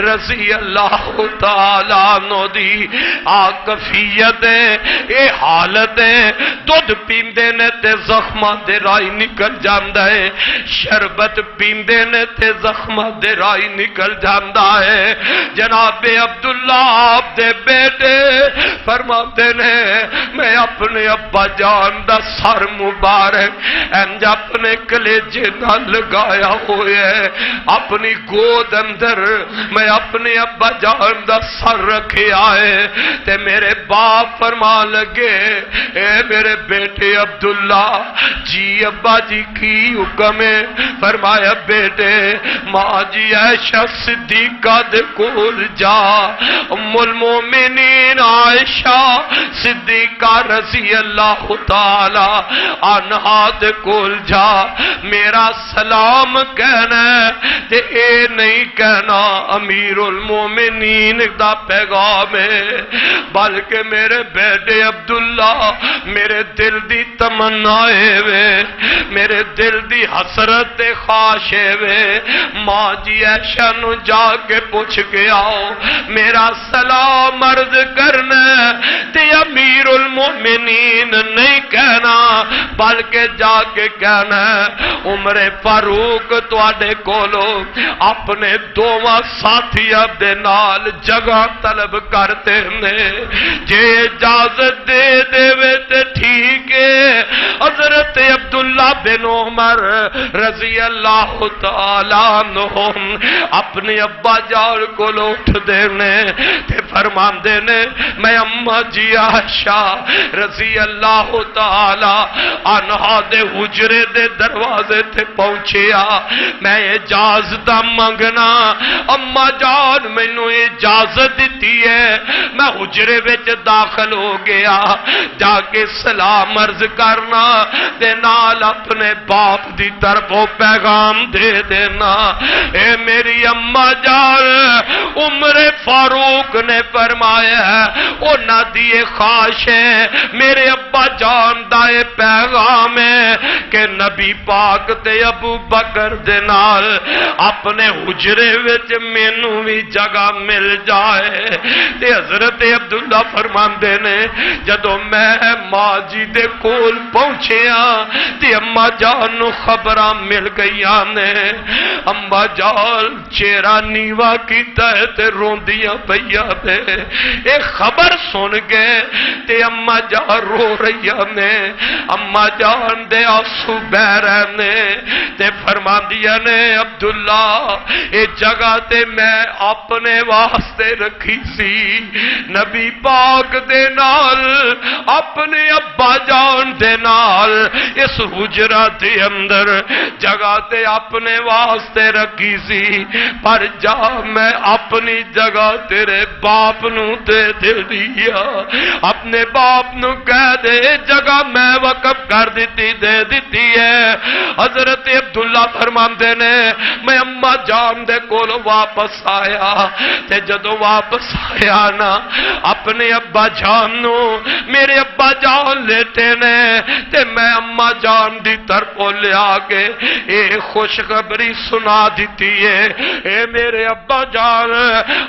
رضی اللہ تعالی عنہ دی کفیت اے حالت ہے دودھ پیندے نے تے زخماں دے رائی نکل جاندا ہے شربت پیندے نے تے زخماں دے رائی نکل جاندا ہے۔ جناب عبداللہ آپ دے بیٹے فرماتے نے میں اپنے ابا جان دا سر مبارک انج اپنے کلیجے نہ لگایا ہوئے ہے، اپنی گود اندر میں اپنے ابا جان دا سر رکھے آئے تے میرے باپ فرما لگے اے میرے بیٹے عبداللہ جی ابا جی کی حکم ہے؟ فرمایا بیٹے ماں جی عائشہ صدیقہ دے کول جا، ام المومنین عائشہ صدیقہ رضی اللہ تعالی عنہا دے کول جا، میرا سلام کہنا تے اے نہیں کہنا امیر المومنین دا پیغام ہے، بلکہ میرے بیٹے عبداللہ میرے دل دی تمنا وے، میرے دل دی حسرت خواہش وے، ماں جی عائشہ نو جا کے پوچھ کے آؤ میرا سلام عرض کرنا تے امیر المومنین نہیں کہنا بلکہ جا کے کہنا عمر فاروق تواڈے کولو اپنے دوواں ساتھیاں دے نال جگہ طلب کرتے نے، جے اجازت دے دے تے ٹھیک ہے۔ حضرت عبداللہ بن عمر رضی اللہ تعالیٰ عنہم اپنے ابا جان کو اٹھ دینے تے فرماندے نے میں اماں جی عائشہ رضی اللہ تعالیٰ عنہا دے حجرے دے دروازے تے پہنچیا، میں اجازت منگنا اماں جان مینوں اجازت دیتی ہے، میں حجرے وچ داخل ہو گیا، جا کے سلام عرض کرنا تے نال اپنے باپ دی طرفوں پیغام دے دینا۔ اے میری اماں جان عمر فاروق نے فرمایا انہاں دی خواہش ہے، میرے ابا جان دا اے پیغام ہے کہ نبی پاک تے ابو بکر دے نال اپنے حجرے وچ مینوں بھی جگہ مل جائے۔ تے حضرت عبداللہ فرماندے نے جدوں میں ماں جی دے کول پہنچیا تے اماں جان نو خبراں مل گئیاں نے، اماں جان چہرہ نیوا کیتا ہے تے روندیاں پئیاں نے، اے خبر سن کے تے اماں جان رو رہیاں نے، اماں جان دے آنسو بہ رہے نے تے فرماندیاں نے عبداللہ اے جگہ تے میں اپنے واسطے رکھی سی، نبی پاک دے نال اپنے ابا جان دے نال اس حجرہ دے اندر جگہ تے اپنے واسطے رکھی سی، پر جا میں اپنی جگہ تیرے باپ نو دے دیا، اپنے باپ نو کہہ دے جگہ میں وقف کر دیتی دے دیتی ہے۔ حضرت عبداللہ فرماندے نے میں اماں جان دے کول واپس آیا تے جدو واپس آیا نا اپنے ابا جان نو میرے ابا جان لیٹے نے تے میں اماں جان دی طرف لیا کے اے خوشخبری سنا دیتی ہے، اے میرے ابا جان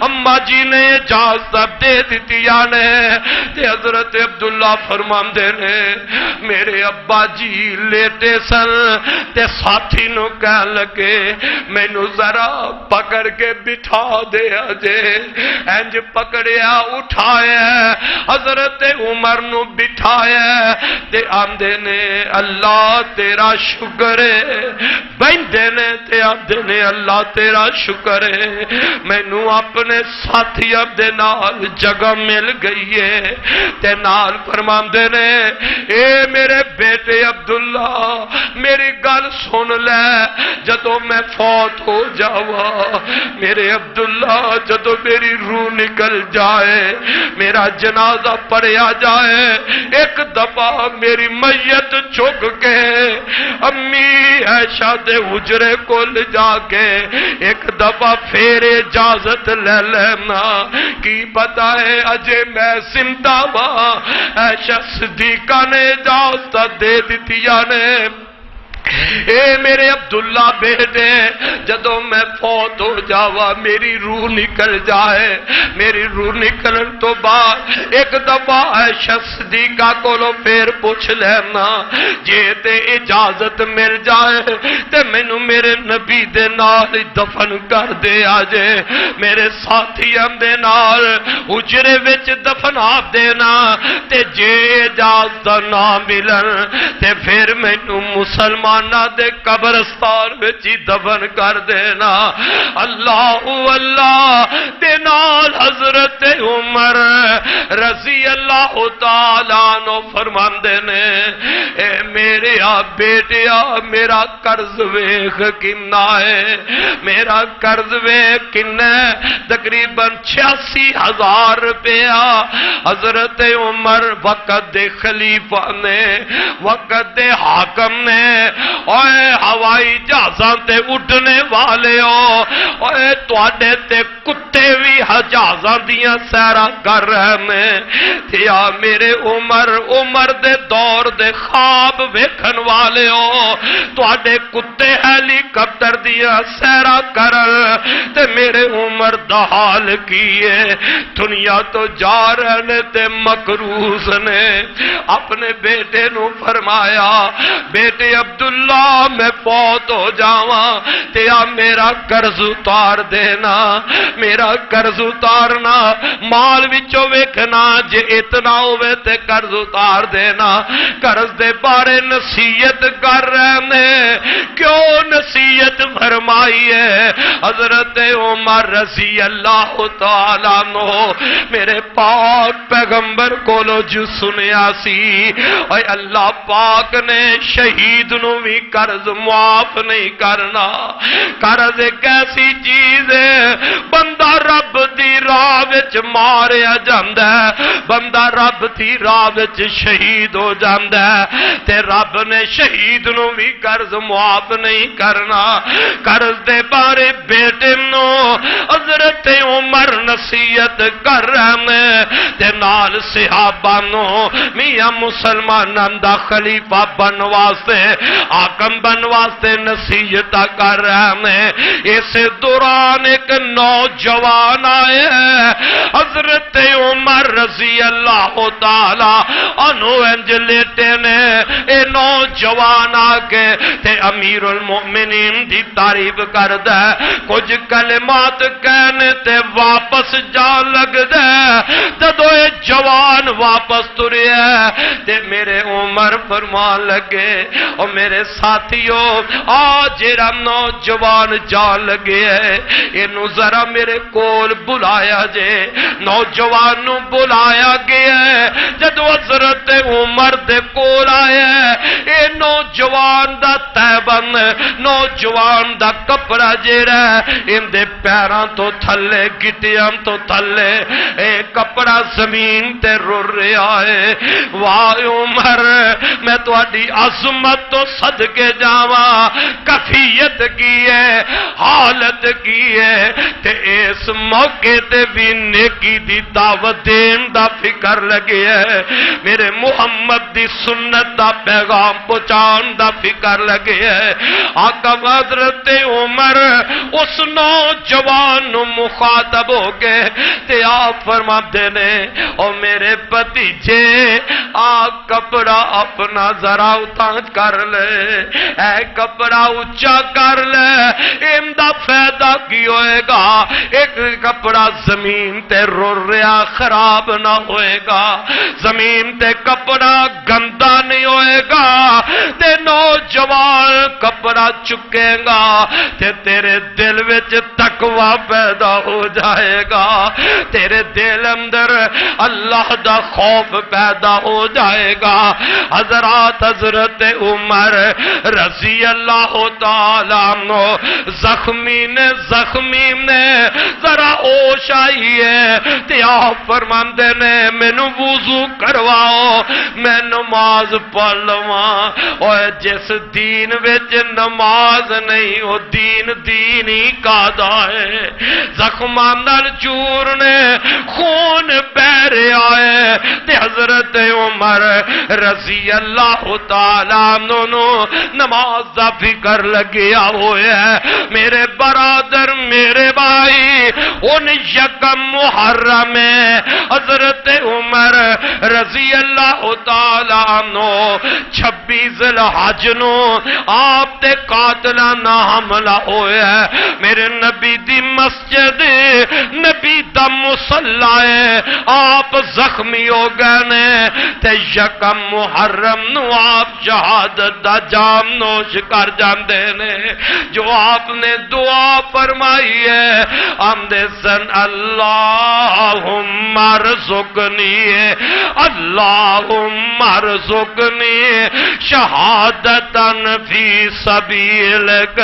اماں جی نے اجازت دے دیتی نے۔ تے حضرت عبداللہ فرماندے نے میرے ابا جی لیٹے سن تے ساتھی نو کہن لگے مینوں ذرا پکڑ کے بٹھا دے اجے، انج پکڑیا اٹھایا حضرت عمر نو بٹھایا تے آندے نے اللہ تیرا شکر ہے، بہندے نے تے آندے نے اللہ تیرا شکر ہے مینوں اپنے ساتھیاں دے نال جگہ مل گئی ہے، تے نال فرماندے نے اے میرے بیٹے عبداللہ میری گل سن لے، جدو میں فوت ہو جاوا میرے عبداللہ جدو میری روح نکل جائے میرا جنازہ پڑھیا جائے، ایک دفعہ میری میت چک کے امی عائشہ دے حجرے کو لے جا کے ایک دفعہ پھر اجازت لے لینا، کی پتا ہے اجے میں سمتا وا عائشہ صدیقہ نے اجازت دے دیتی نے اے میرے عبداللہ بیٹے جدوں میں فوت ہو جاوا میری روح نکل جائے، میری روح نکلن تو بعد ایک دفعہ عائشہ صدیقہ کولو پھر پوچھ لینا جے تے اجازت مل جائے تے مینوں میرے نبی دے نال دفن کر دے آجے، میرے ساتھیاں دے نال اجرے وچ دفنا دینا، تے جے اجازت نہ ملن تے پھر مینوں مسلماناں دے قبرستان وچ ہی دفن کر دینا۔ اللہ اللہ دے نال حضرت عمر رضی اللہ تعالیٰ عنہ فرماندے نے اے میرے بیٹیا میرا قرض ویکھ کنا ہے، میرا قرض ویکھ کنا تقریباً 86,000 روپیہ۔ حضرت عمر وقت دے خلیفہ نے، وقت دے حاکم نے، اوے ہوائی جہازاں تے اڈنے والے ہو، اوے تواڈے تے کتے بھی جہازاں دیاں سیراں کر رہے ہیں، یا میرے عمر دے دور دے خواب ویکھن والے ہو، تواڈے کتے ہیلی کاپٹر دیاں سیراں کرن تے میرے عمر دا حال کی ہے، دنیا تو جا رہے نے تے مقروض نے۔ اپنے بیٹے نو فرمایا بیٹے عبداللہ میں فوت ہو جاواں تے آ میرا قرض اتار دینا، میرا قرض اتارنا، مال وچوں ویکھنا جے اتنا ہوئے تے قرض اتار دینا۔ قرض دے بارے نصیحت کر رہے نے، کیوں نصیحت فرمائی ہے؟ حضرت عمر رضی اللہ تعالیٰ عنہ میرے پاک پیغمبر کولو جو سنیا سی اے اللہ پاک نے شہید نو بھی قرض معاف نہیں کرنا۔ قرض ایک ایسی چیز ہے بندہ رب دی راہ وچ ماریا جاندا ہے، بندہ رب دی راہ وچ شہید ہو جاندا ہے تے رب نے شہید نو بھی قرض معاف نہیں کرنا۔ قرض دے بارے بیٹے نو حضرت عمر نصیحت کر رہے ہیں تے نال صحابہ نو میاں مسلماناں دا خلیفہ بن واسطے حاکم بن واسطے نصیحت کر رہے ہیں۔ اس دوران ایک نوجوان آئے حضرت عمر رضی اللہ تعالی عنہ انج لیٹے نے، اے نوجوان آگے تے امیر المؤمنین دی تعریف کردا ہے، کچھ کلمات کہنے تے واپس جا لگدا ہے، جدوں اے جوان واپس تریا تے میرے عمر فرمان لگے او میرے ساتھیو آ جڑا نوجوان جان لگے ہے اینو ذرا میرے کول بلایا جے۔ نوجوان نو بلایا گیا ہے، جدو حضرت عمر دے کول آیا اے نوجوان دا تیبند، نوجوان دا کپڑا جیڑا ان دے پیراں تو تھلے گٹیاں تو تھلے اے کپڑا زمین تے رر رہا ہے۔ واہ عمر میں تہاڈی عظمت تو صدقے جاواں، کفیت کی ہے، حالت کی ہے تے اس موقع تے بھی نیکی دی دعوت دین دا فکر لگے ہے، میرے محمد دی سنت دا پیغام پہنچان دا فکر لگے ہے۔ آقا حضرت عمر اس نوجوان نو مخاطب ہو گئے تے آپ فرماتے نے او میرے بھتیجے آ کپڑا اپنا ذرا اتار کر لے، اے کپڑا اونچا کر لے، امدا فائدہ کی ہوئے گا؟ ایک کپڑا زمین تے رر رہا خراب نہ ہوئے گا، زمین تے کپڑا گندا نہیں ہوئے گا تے نوجوان کپڑا چکے گا تے تیرے دل وچ تقوی پیدا ہو جائے گا، تیرے دل اندر اللہ دا خوف پیدا ہو جائے گا۔ حضرات حضرت عمر رضی اللہ تعالیٰ عنہ زخمی نے ذرا ہوش آئی ہے تے آپ فرماندے نے مینوں وضو کرواؤ، میں نماز پڑھ لواں۔ اور جس دین وچ نماز نہیں وہ دین ہی کادا ہے۔ زخماں نال چور نے خون بہ رہا ہے تے حضرت عمر رضی اللہ تعالیٰ عنہ نماز دا فکر لگیا ہوا ہے۔ میرے برادر میرے بھائی ان یکم محرم میں حضرت عمر رضی اللہ تعالیٰ عنہ 26 ذوالحج نو آپ تے قاتلانہ حملہ ہویا ہے۔ میرے نبی دی مسجد نبی دا مصلی ہے، آپ زخمی ہو گئے نے تے یکم محرم نو آپ شہادت دا جام نوش کر جاندے نے۔ جو آپ نے دعا فرمائی ہے آمدے سن اللہم ارزقنی اللہم ارزقنی شہادتاً فی سبیلک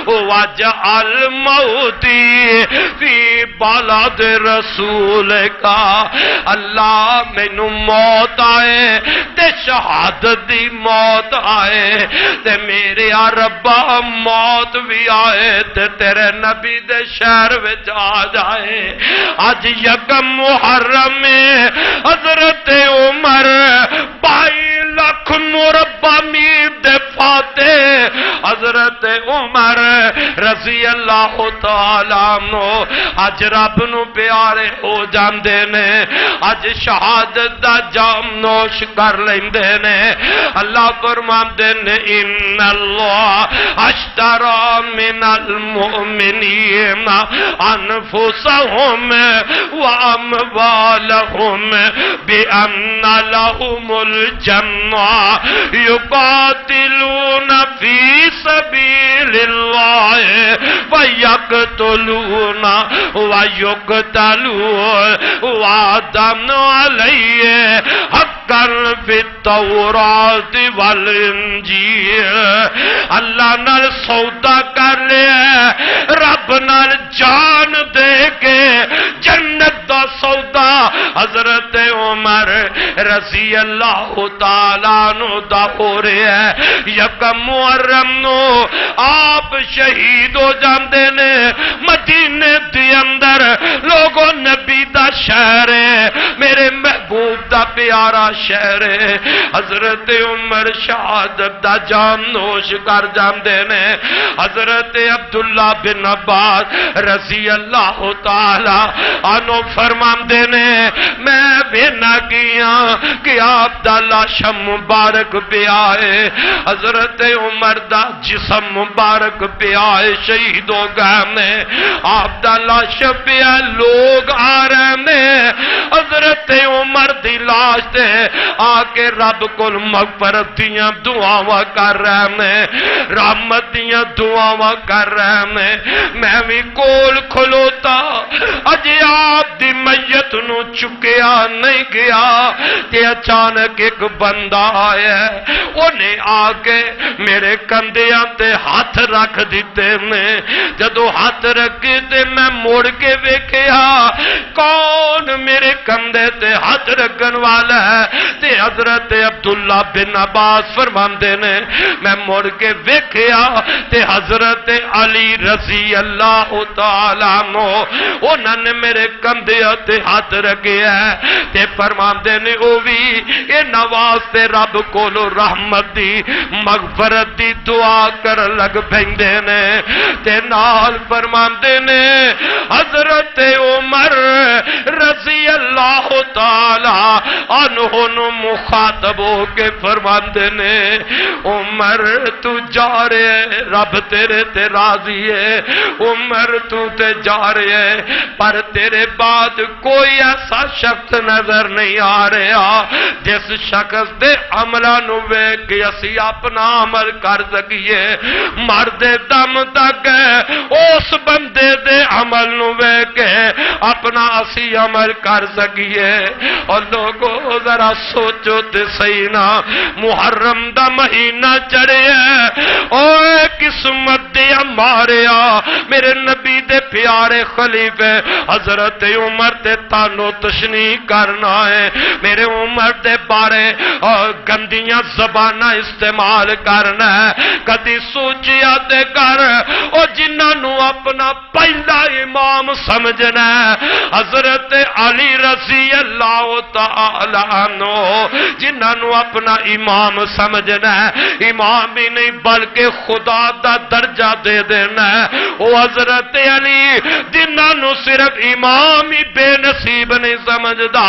واجعل موتی فی بلد رسولک۔ اللہ مینوں موت آئے تے شہادت دی موت آئے تے میرے ربا موت بھی آئے تے تیرے نبی دے شہر وچ آ جائے۔ آج یکم محرم میں حضرت عمر 22 لاکھ مربع میل دے فاتح حضرت عمر رضی اللہ تعالیٰ عنہ اج رب نو پیارے ہو جاندے نے، اج شہادت دا جام نوش کر لیندے نے۔ اللہ فرماندے نے ان اللہ اشترى من المؤمنین انفسهم واموالهم بان لهم الجنة يقاتلون في سبيل الله فيقتلون ويقتلون وعدا عليه حقا في التوراة والانجیل۔ اللہ نال سودا کر لیا، رب نال جان دے کے جنت دا سودا حضرت عمر رضی اللہ تعالیٰ عنہ دا ہو رہا ہے۔ یکم محرم نو آپ شہید ہو جاندے نے۔ مدینے دی اندر لوگوں نبی دا شہر ہے، میرے محبوب دا پیارا شہر ہے۔ حضرت عمر شہادت دا جام نوش کر جاندے نے۔ حضرت عبداللہ بن عباس رضی اللہ تعالی عنہ فرماندے نے میں بنا کیا کہ آپ دا لاش مبارک پہ آئے، حضرت عمر دا جسم مبارک پہ آئے، شہید ہو گئے نے۔ آپ دا لاش پہ لوگ آ رہے نے، حضرت عمر دی لاش تے آ کے رب کو مغفرت دیاں دعاواں کر رہے ہیں، رحمت دیاں دعاواں کر رہے ہیں۔ میں بھی کول کھلوتا اجے آپ دی میت نو چکیا نہیں گیا تے اچانک ایک بندہ آیا، انہیں آ کے میرے کندھیاں تے ہاتھ رکھ دیتے نے۔ جدو ہاتھ رکھے تے میں موڑ کے ویکھیا کون میرے کندھے تے ہاتھ رکھن والا ہے تے حضرت عبداللہ بن عباس فرماندے نے میں مڑ کے ویکھیا تے حضرت علی رضی اللہ تعالیٰ عنہ انہوں نے میرے کندھے تے ہاتھ رکھے ہے تے فرماندے نے او بھی اے نواز تے رب کولو رحمت دی مغفرت دی دعا کر لگ پیندے نے تے نال فرماندے نے حضرت عمر رضی اللہ تعالیٰ عنہ نو مخاطب ہو کے فرماندے نے عمر تو جا رہے رب تیرے تے راضی ہے، عمر تو تے جا رہے پر تیرے بعد کوئی ایسا شخص نظر نہیں آ رہا جس شخص دے عملہ نو ویکھ کے اسی اپنا عمل کر سکیے، مرد دم تک اس بندے دے عمل نو ویکھ کے اپنا اسی عمل کر سکیے۔ اور لوگو ذرا سوچو تے صحیح نا، محرم دا مہینہ چڑھے اوے قسمت دے ماریا میرے نبی دے پیارے خلیفے حضرت عمر تے تانو تشنی کرنا ہے، میرے عمر دے بارے گندیاں زباناں استعمال کرنا ہے۔ کدی سوچیا تے کر او جنہاں نو اپنا پہلا امام سمجھنا ہے حضرت علی رضی اللہ تعالی عنہ، جنہاں نو اپنا امام سمجھنا ہے، امام بھی نہیں بلکہ خدا دا درجہ دے دینا ہے، وہ حضرت علی جنہاں نو صرف امام ہی بے نصیب نہیں سمجھدا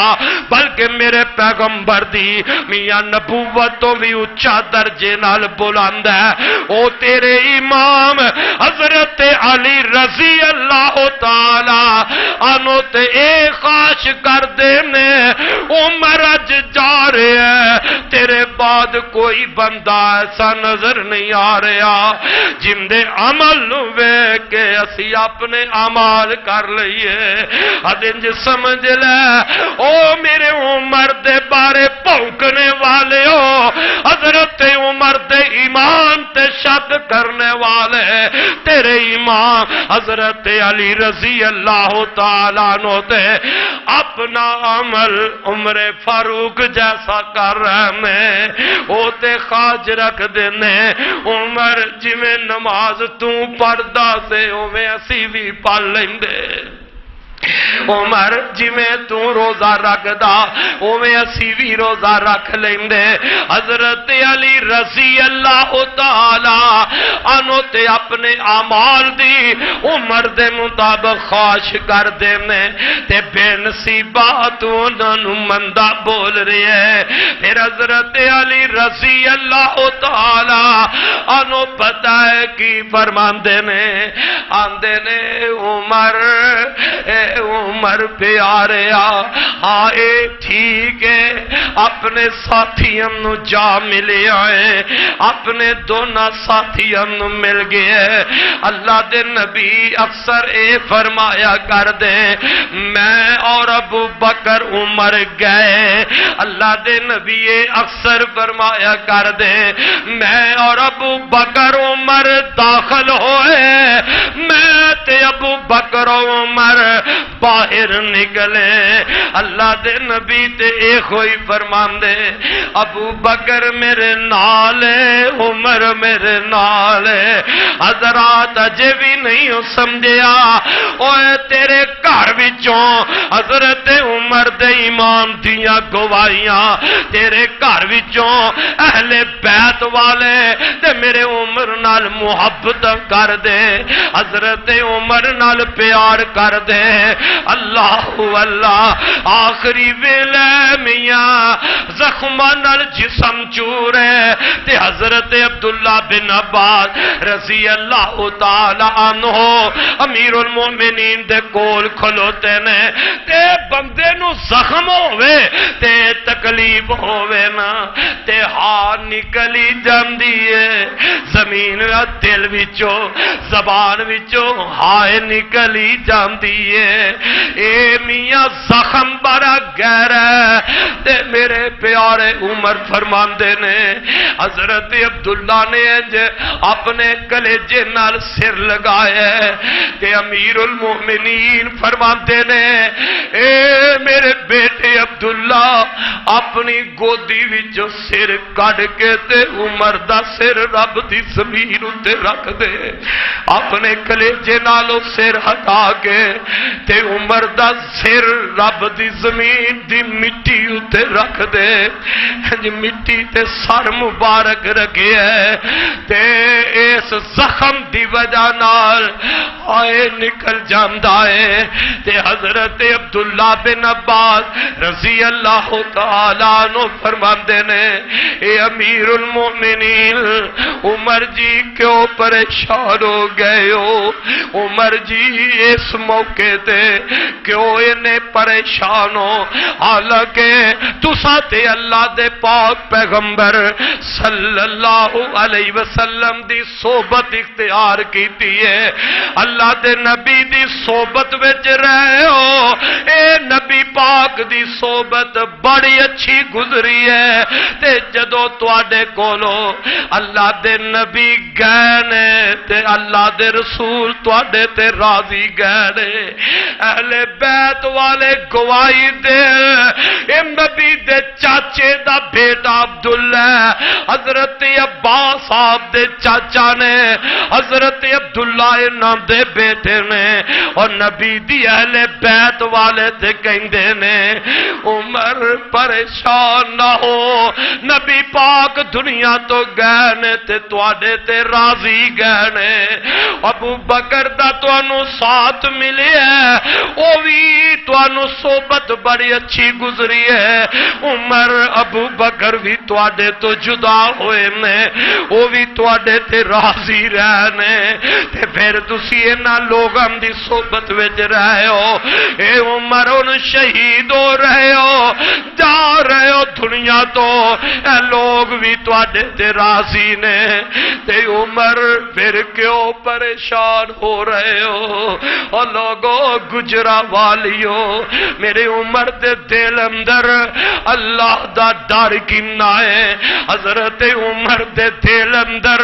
بلکہ میرے پیغمبر دی میاں نبوت تو بھی اونچا درجے نال بلند ہے، او تیرے امام حضرت علی رضی اللہ تعالی عنہ تے اے خواہش کر دینے عمر اج جا رہے ہیں تیرے بعد کوئی بندہ ایسا نظر نہیں آ رہا جن دے عمل نوے کہ اسی اپنے عمال کر لئیے۔ حدنج سمجھ لے او میرے عمر دے بارے پھونکنے والے ہو، حضرت عمر دے ایمان تے شک کرنے والے تیرے امام حضرت علی رضی اللہ تعالیٰ عنہ تے اپنا عمل عمر فاروق جیسا کر رہے میں او تے خاج رکھ دینے عمر جی میں نماز تو پڑھدا سے او میں اسی بھی پڑھ لیندے، عمر جی میں تو روزہ رکھ دا او میں اسی بھی روزہ رکھ لیندے۔ حضرت علی رضی اللہ تعالی عنہ تے اپنے اعمال دی عمر دے مطابق خواہش کر دینے تے بے نصیبہ تو انہاں نو مندہ بول رہی ہے۔ پھر حضرت علی رضی اللہ تعالی عنہ پتہ ہے کی فرماندے نے آندے نے عمر پیارے ہاں اے ٹھیک ہے اپنے ساتھیاں نو جا ملے آئے، اپنے دونوں ساتھیاں نو مل گئے۔ اللہ دے نبی اکثر اے فرمایا کر دے میں اور ابو بکر عمر گئے، اللہ دے نبی اکثر فرمایا کر دے میں اور ابو بکر عمر داخل ہوئے، میں تے ابو بکر عمر باہر نکلے۔ اللہ دے نبی تے ایک ہوئی فرمان دے ابو بکر میرے نال عمر میرے نال، حضرات اجے بھی نہیں ہو سمجھیا اوے تیرے گھر وچوں حضرت عمر دے ایمان دیاں گواہیاں، تیرے گھر وچوں اہل بیت والے تے میرے عمر نال محبت کر دے، حضرت عمر نال پیار کر دے۔ اللہ اللہ آخری ویلے میاں زخماں نال جسم چورے تے حضرت عبداللہ بن عباس رضی اللہ تعالی عنہ امیر المومنین دے کول کھلوتے نے تے بندے نو زخم ہوئے تے تکلیف ہوئے نا تے ہاں نکلی جاندی ہے زمین دل وچوں زبان وچوں ہائے نکلی جاندی ہے۔ اے میاں زخم بڑا گہرا ہے تے میرے پیارے عمر فرماندے نے حضرت عبداللہ نے اپنے کلیجے نال سر لگایا تے امیر المومنین فرماندے نے اے میرے بیٹے عبداللہ اپنی گودی وچوں سر کڈ کے تے عمر دا سر رب دی زمین اتے رکھ دے، اپنے کلیجے نالوں سر ہٹا کے تے عمر دا سر رب دی زمین دی مٹی اتے رکھ دے، مٹی تے سر مبارک رکھے ہے تے اس زخم دی وجہ نال آئے نکل جاندا ہے تے حضرت عبداللہ بن عباس رضی اللہ تعالیٰ عنہ فرماندے نے اے امیر المومنین عمر جی کیوں پریشان ہو گئے ہو، عمر جی اس موقع تے کیوں انہیں پریشان پریشان ہو، حالانکہ تساں تے اللہ دے پاک پیغمبر صلی اللہ علیہ وسلم دی صحبت اختیار کیتی ہے، اللہ دے نبی دی صحبت وچ رہے ہو، اے نبی پاک دی صحبت بڑی اچھی گزری ہے، تے جدو تواڈے کولو اللہ دے نبی گئے نے تے اللہ دے رسول تواڈے تے راضی گئے نے، اہل بیت والے گواہی دے، اے نبی دے چاچے دا بیٹا عبداللہ حضرت عباس صاحب دے چاچا نے، حضرت عبداللہ نام دے بیٹے نے، اور نبی دی اہل بیت والے تے کہندے نے عمر پریشان نہ ہو، نبی پاک دنیا تو گئے نے تے تواڈے تے راضی گئے نے، ابو بکر دا تانوں ساتھ ملے ہے، او وی تانوں صحبت بڑی اچھی گزری ہے، عمر ابو بکر بھی تواڈے تو جدا ہوئے نے، او بھی تواڈے تے راضی رہنے، تے پھر تسی انہاں لوگاں دی صحبت وچ رہے ہو، اے عمر ان شہید ہو رہے ہو، جا رہے ہو دنیا تو، اے لوگ بھی تواڈے تے راضی نے، تے عمر پھر کیوں پریشان ہو رہے ہو؟ اور لوگو گجرا والیو، میرے عمر دے دل اندر اللہ دا ڈر کنا ہے، حضرت عمر دے دل اندر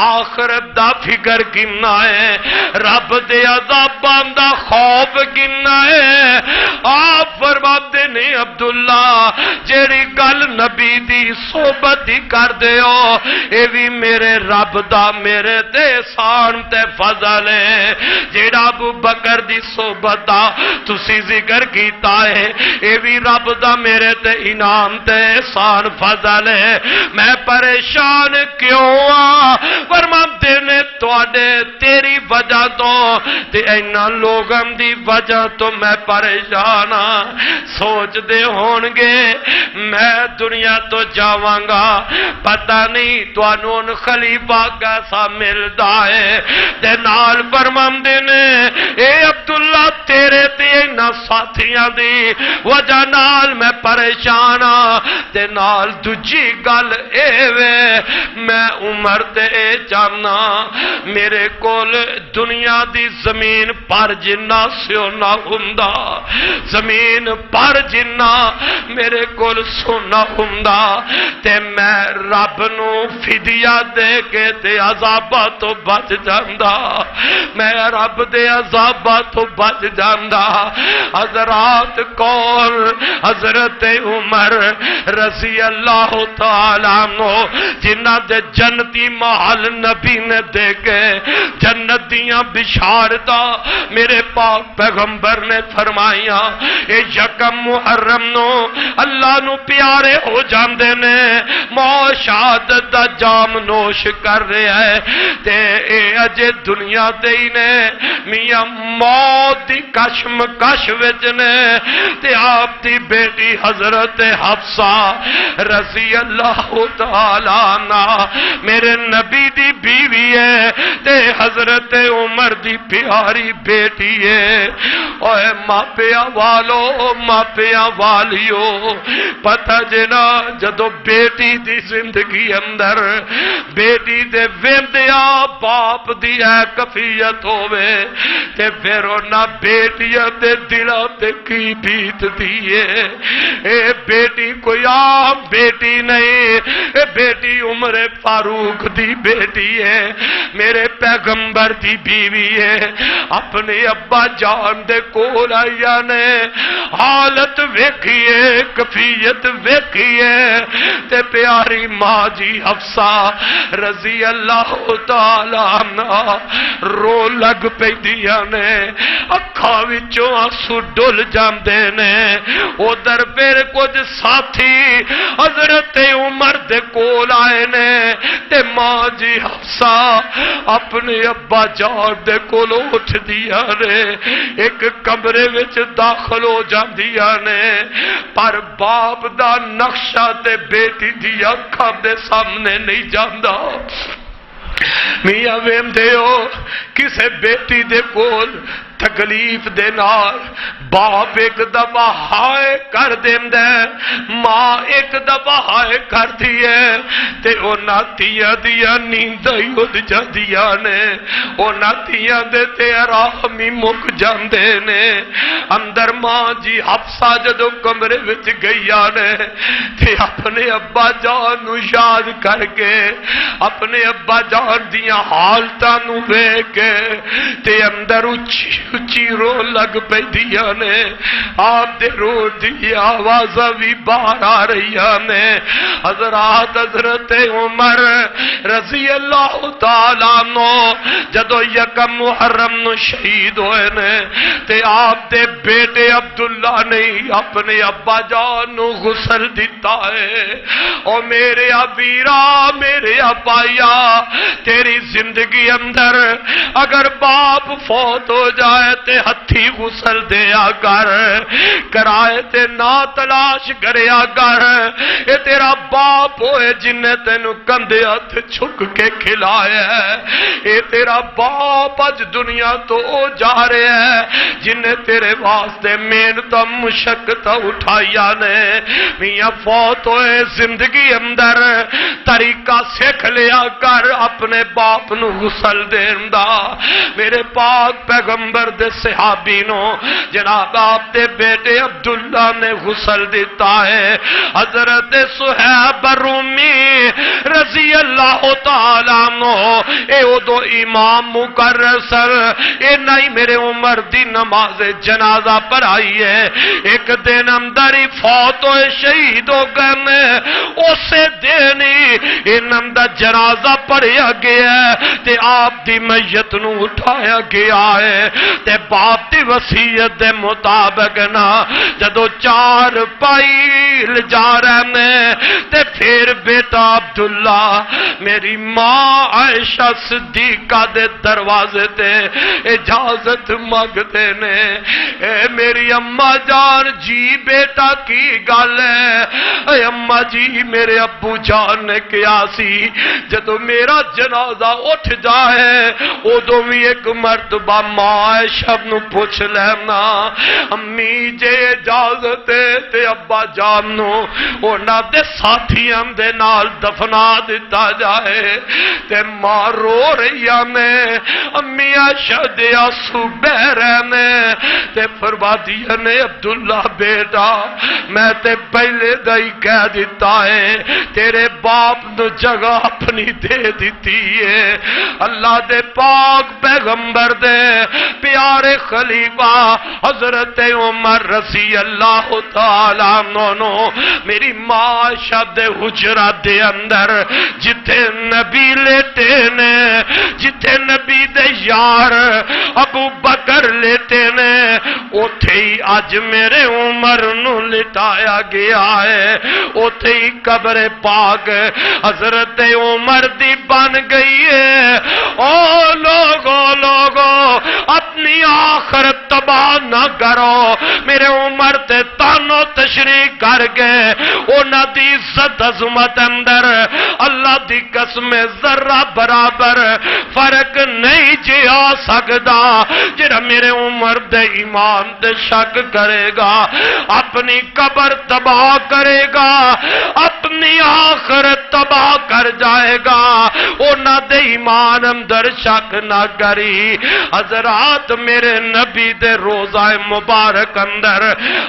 آخرت دا فکر کنا ہے، رب دے عذاباں دا خوف کنا ہے۔ آپ فرماتے نے عبداللہ جیڑی گل نبی دی صحبت ہی کر دے ہو، اے بھی میرے رب دا میرے تے احسان تے فضل ہے، جیڑا ابو بکر دی صحبت دا تسی ذکر کیتا ہے، اے بھی رب دا میرے تے انعام تے احسان فضل ہے، میں پریشان کیوں ہاں؟ فرماتے نے تواڈے تیری وجہ تو تے اینا لوگاں دی وجہ تو میں پریشان ہاں، سوچ دے ہون گے میں دنیا تو جاواں گا، پتہ نہیں تانوں خلیفہ کیسا ملدا ہے، تے نال فرماندے نے اے عبداللہ تیرے تے اینا ساتھیاں دی وجہ نال میں پریشان ہاں، تے نال دوجی گل اے وے میں عمر تے اے جاننا میرے کول دنیا دی زمین پر جنہ سونا ہوندا، زمین پر جنہ میرے کول سونا ہوندا، تے میں رب نو فدیہ دے کے تے عذاباں تو بچ جاندا، میں رب دے عذاباں تو بچ جاندا۔ حضرات کول حضرت عمر رضی اللہ تعالیٰ عنہ جنہ دے جنتی محل نبی نے دے کے جنت دیاں بشارتاں میرے پاک پیغمبر نے فرمائیاں، اے یکم محرم نو اللہ نو پیارے ہو جاندے نے، موت شہادت دا جام نوش کر رہا ہے، تے اے اجے دنیا تے ہی نے میاں موت دی کشم کش وچ نے، تے آپ دی بیٹی حضرت حفصہ رضی اللہ تعالیٰ عنہ میرے نبی دی بیوی ہے، تے حضرت عمر دی پیاری بیٹی ہے۔ اوے ماپیاں والو ماپیاں والیو، پتہ جنا جدو بیٹی دی زندگی اندر بیٹی دے ویندیاں باپ دی اے کفیت ہووے، تے پھر انہاں بیٹیاں دے دلاں تے کی بیت دیئے۔ اے بیٹی کوئی عام بیٹی نہیں، اے بیٹی عمر فاروق دی بیٹی ہے، میرے پیغمبر دی بیوی ہے، اپنے ابا جان دے کول آیا نے، حالت ویکھیے کفیت ویکھیے، تے پیاری ماں جی حفصہ رضی اللہ تعالیٰ عنہ رو لگ پیندیاں نے، اکھاں وچوں آنسو ڈل جاندے نے۔ ادھر پھر کچھ ساتھی حضرت عمر دے کول آئے نے، تے ماں جی حفصہ اپنے ابا جان دے کول اٹھ دیا نے، ایک کمرے وچ داخل ہو جاندیاں نے، پر باپ دا نقشہ تے بیٹی دی اکھاں دے سامنے نہیں جاندا۔ میاں ویندے ہو کسے بیٹی دے کول تکلیف دے نال باپ ایک دفعہ ہائے کر دیندا ہے، ماں ایک دفعہ ہائے کردی ہے تے انہاں تیاں دیاں نینداں ہی اُڈ جاندیاں نے، انہاں تیاں دے تے آرام ہی مک جاندے نے۔ اندر ماں جی حفصہ جدوں کمرے وچ گئیاں نے تے اپنے ابا جان نو یاد کر کے اپنے ابا جان دیاں حالتاں نو ویکھ کے تے اندر اچھی اچھی رو لگ پیندیاں نے، آپ دے رو دی آوازاں بھی باہر آ رہیاں نے۔ حضرات حضرت عمر رضی اللہ تعالیٰ عنہ جدو یکم محرم نو شہید ہوئے نے تے آپ دے بیٹے عبداللہ نے اپنے ابا جان نو غسل دیتا ہے۔ او میرے ابیرا میرے ابایا تیری زندگی اندر اگر باپ فوت ہو جائے تے ہتھی غسل دیا کر، کرائے تے نہ تلاش کریا کر، اے تیرا باپ ہوئے جن نے تینو کندھے ہتھ چھک کے کھلایا ہے، اے تیرا باپ اج دنیا تو جا رہے ہے جن نے تیرے واسطے محنت مشقت اٹھایا نے۔ میاں فوت ہوئے زندگی اندر طریقہ سیکھ لیا کر اپنے باپ نو غسل دین دا۔ میرے پاک پیغمبر دے صحابی نو جناب آپ دے بیٹے عبداللہ نے غسل دیتا ہے۔ حضرت صہیب رومی رضی اللہ تعالیٰ عنہ اے ادو امام مقرر سر، اے نہیں میرے عمر دی نماز جنازہ پڑھائی ہے، ایک دن اندر ہی فوت ہوئے شہید ہو گئے، اسے دن ہی اندر جنازہ پڑھیا گیا ہے تے آپ دی میت نو اٹھایا گیا ہے تے باپ دی وصیت دے مطابق نا جدو چار پائل جا رہے تے پھر بیٹا عبداللہ میری ماں عائشہ صدیقہ دے دروازے تے اجازت مانگتے نے، اے میری اماں جان جی بیٹا کی گل ہے؟ اے اماں جی میرے ابو جان نے کیا سی جدو میرا جنازہ اٹھ جائے ادو بھی ایک مرتبہ ماں عائشہ نو پوچھ لینا امی جے اجازت تے ابا جان نو انہاں دے ساتھیاں دے نال دفنا دیتا جائے تے ماں رو رہی میں امی عائشہ دے آنسو بہ رہے تے فرمایا نے عبداللہ بیٹا میں تے پہلے دائی کہہ دیتا ہے تیرے باپ نو جگہ اپنی دے دیتی ہے۔ اللہ دے پاک پیغمبر دے پیارے خلیفہ حضرت عمر رضی اللہ تعالیٰ عنہ میری ماں عائشہ دے حجرہ دے اندر جتھے نبی لیٹے نے، جتھے نبی دے یار ابو بکر لیٹے نے اوتھے ہی اج میرے عمر نو لٹایا گیا ہے، اوتھے ہی قبر پاک حضرت عمر دی بن گئی ہے۔ او لوگو اپنی آخرت تباہ نہ کرو، میرے عمر تے تانو تشریح کر کے انہاں دی عزت عظمت اندر اللہ دی قسم ذرہ برابر فرق نہیں جی آ سکدا۔ جڑا میرے عمر دے ایمان تے شک کرے گا اپنی قبر تباہ کرے گا، اپنی آخرت تباہ کر جائے گا، انہاں دے ایمان اندر شک نہ کری۔ حضرات میرے نبی دے روزہ مبارک اندر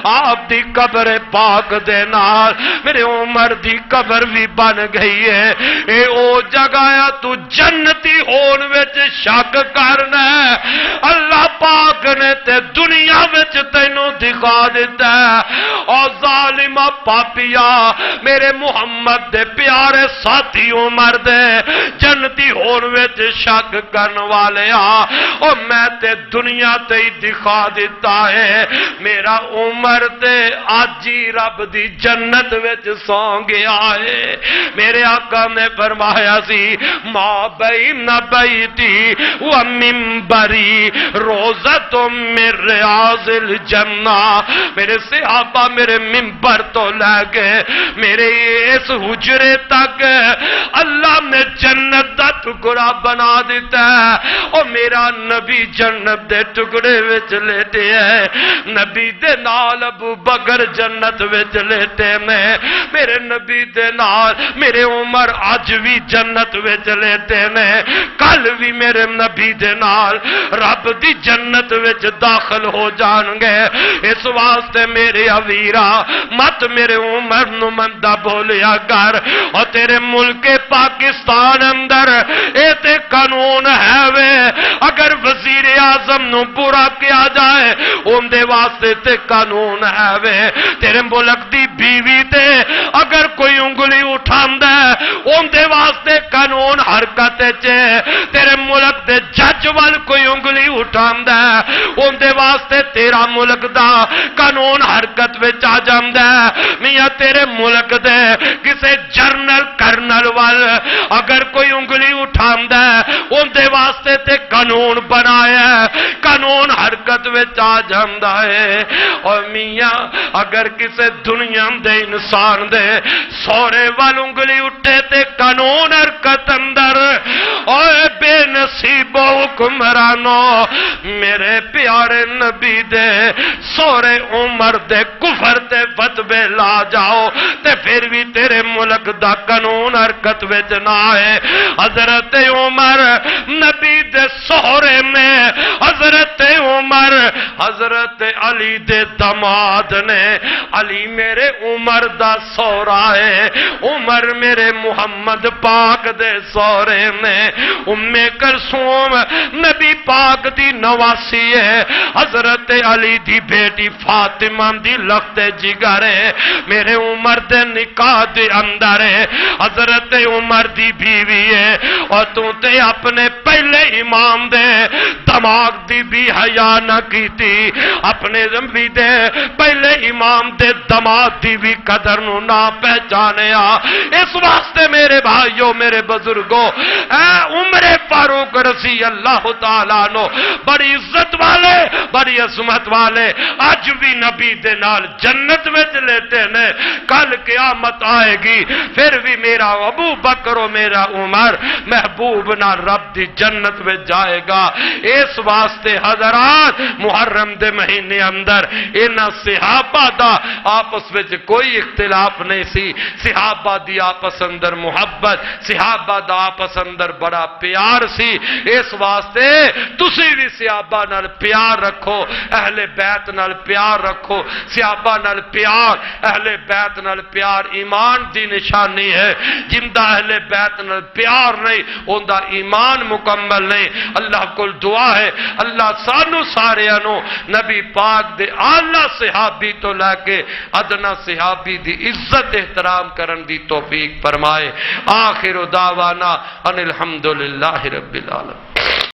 آپ دی قبر پاک دے نال میرے عمر دی قبر بھی بن گئی ہے۔ اے او جگہ تو جنتی ہون وچ شک کرنا ہے، اللہ پاک نے تے دنیا وچ تینوں دکھا دیتا ہے۔ او ظالمہ پاپیا میرے محمد دے پیارے ساتھی عمر دے جنتی ہون وچ شک کرن والے او میں تے دنیا تے ہی دکھا دیتا ہے، میرا عمر تے آج ہی رب دی جنت وچ سو گیا ہے۔ میرے آقا نے فرمایا سی ماں بین بیتی و منبری روزۃ من ریاض الجنہ، میرے صحابہ میرے منبر تو لے کے میرے اس حجرے تک اللہ نے جنت دا ٹکڑا بنا دیتا ہے اور میرا نبی جنت دے ٹکڑے وچ لیٹے ہے نبی دے نال ابو بکر جنت وچ لیٹے نے میرے نبی دے نال میرے عمر اج بھی جنت وچ لیٹے نے کل بھی میرے نبی دے نال رب دی جنت وچ داخل ہو جان گے اس واسطے میرے ویرا مت میرے عمر نو مندا بولیا کر اور تیرے ملک پاکستان اندر اے تے قانون ہے وے اگر وزیر اعظم نو برا کیا جائے اون دے واسطے تے قانون ہے وے تیرے ملک دی بیوی تے اگر کوئی انگلی اٹھاندا ہے اون دے واسطے قانون حرکت چ تیرے ملک دے جج وال کوئی انگلی اٹھاندا ہے اون دے واسطے تیرا ملک دا قانون حرکت وچ آ جاندا ہے میاں تیرے ملک دے کسے جرنل کرنل وال اگر کوئی انگلی اٹھاندا ہے اون دے واسطے تے قانون بنایا ہے قانون حرکت وچ آ جاندا ہے اور میاں اگر کسے دنیا دے انسان دے سورے وال انگلی اٹھے تے قانون حرکت اندر اوے بے نصیب حکمرانو میرے پیارے نبی دے سورے عمر دے کفر تے فتوے لا جاؤ تے پھر بھی تیرے ملک دا قانون حرکت وچ نہ ہے حضرت عمر نبی دے سورے میں حضرت عمر حضرت علی دے داماد نے علی میرے عمر دا سورا ہے عمر میرے محمد پاک دے سورے میں ام کلثوم نبی پاک دی نواسی ہے حضرت علی دی بیٹی فاطمہ دی لخت جگر ہے میرے عمر دے نکاح دے اندر ہے حضرت عمر دی بیوی ہے اور تو تے اپنے پہلے امام دے دماغ دی بھی حیا نہ کیتی اپنے نبی دے پہلے امام دے دماغ دی بھی قدر نو نہ پہچانیا اس واسطے میرے بھائیوں میرے بزرگوں اے عمر فاروق رضی اللہ تعالیٰ نو بڑی عزت والے بڑی عظمت والے اج بھی نبی دے نال جنت وچ لیتے نے کل قیامت آئے گی پھر بھی میرا ابو بکر و میرا عمر محبوب نہ رب دی جنت وچ جائے گا اس واسطے حضرات محرم دے مہینے اندر انہاں صحابہ دا آپس وچ کوئی اختلاف نہیں سی صحابہ دی آپس اندر محبت صحابہ دا آپس اندر بڑا پیار سی اس واسطے تسی بھی صحابہ نال پیار رکھو اہل بیت نال پیار رکھو صحابہ نال پیار اہل بیت نال پیار ایمان دی نشانی ہے جندہ اہل بیت نال پیار نہیں اوندا ایمان مکمل نہیں اللہ کو دعا ہے اللہ سانو سارے انو نبی پاک دے اعلی صحابی تو لے کے ادنا صحابی دی عزت احترام کرن دی توفیق فرمائے آخر دعوانا ان الحمدللہ رب العالمین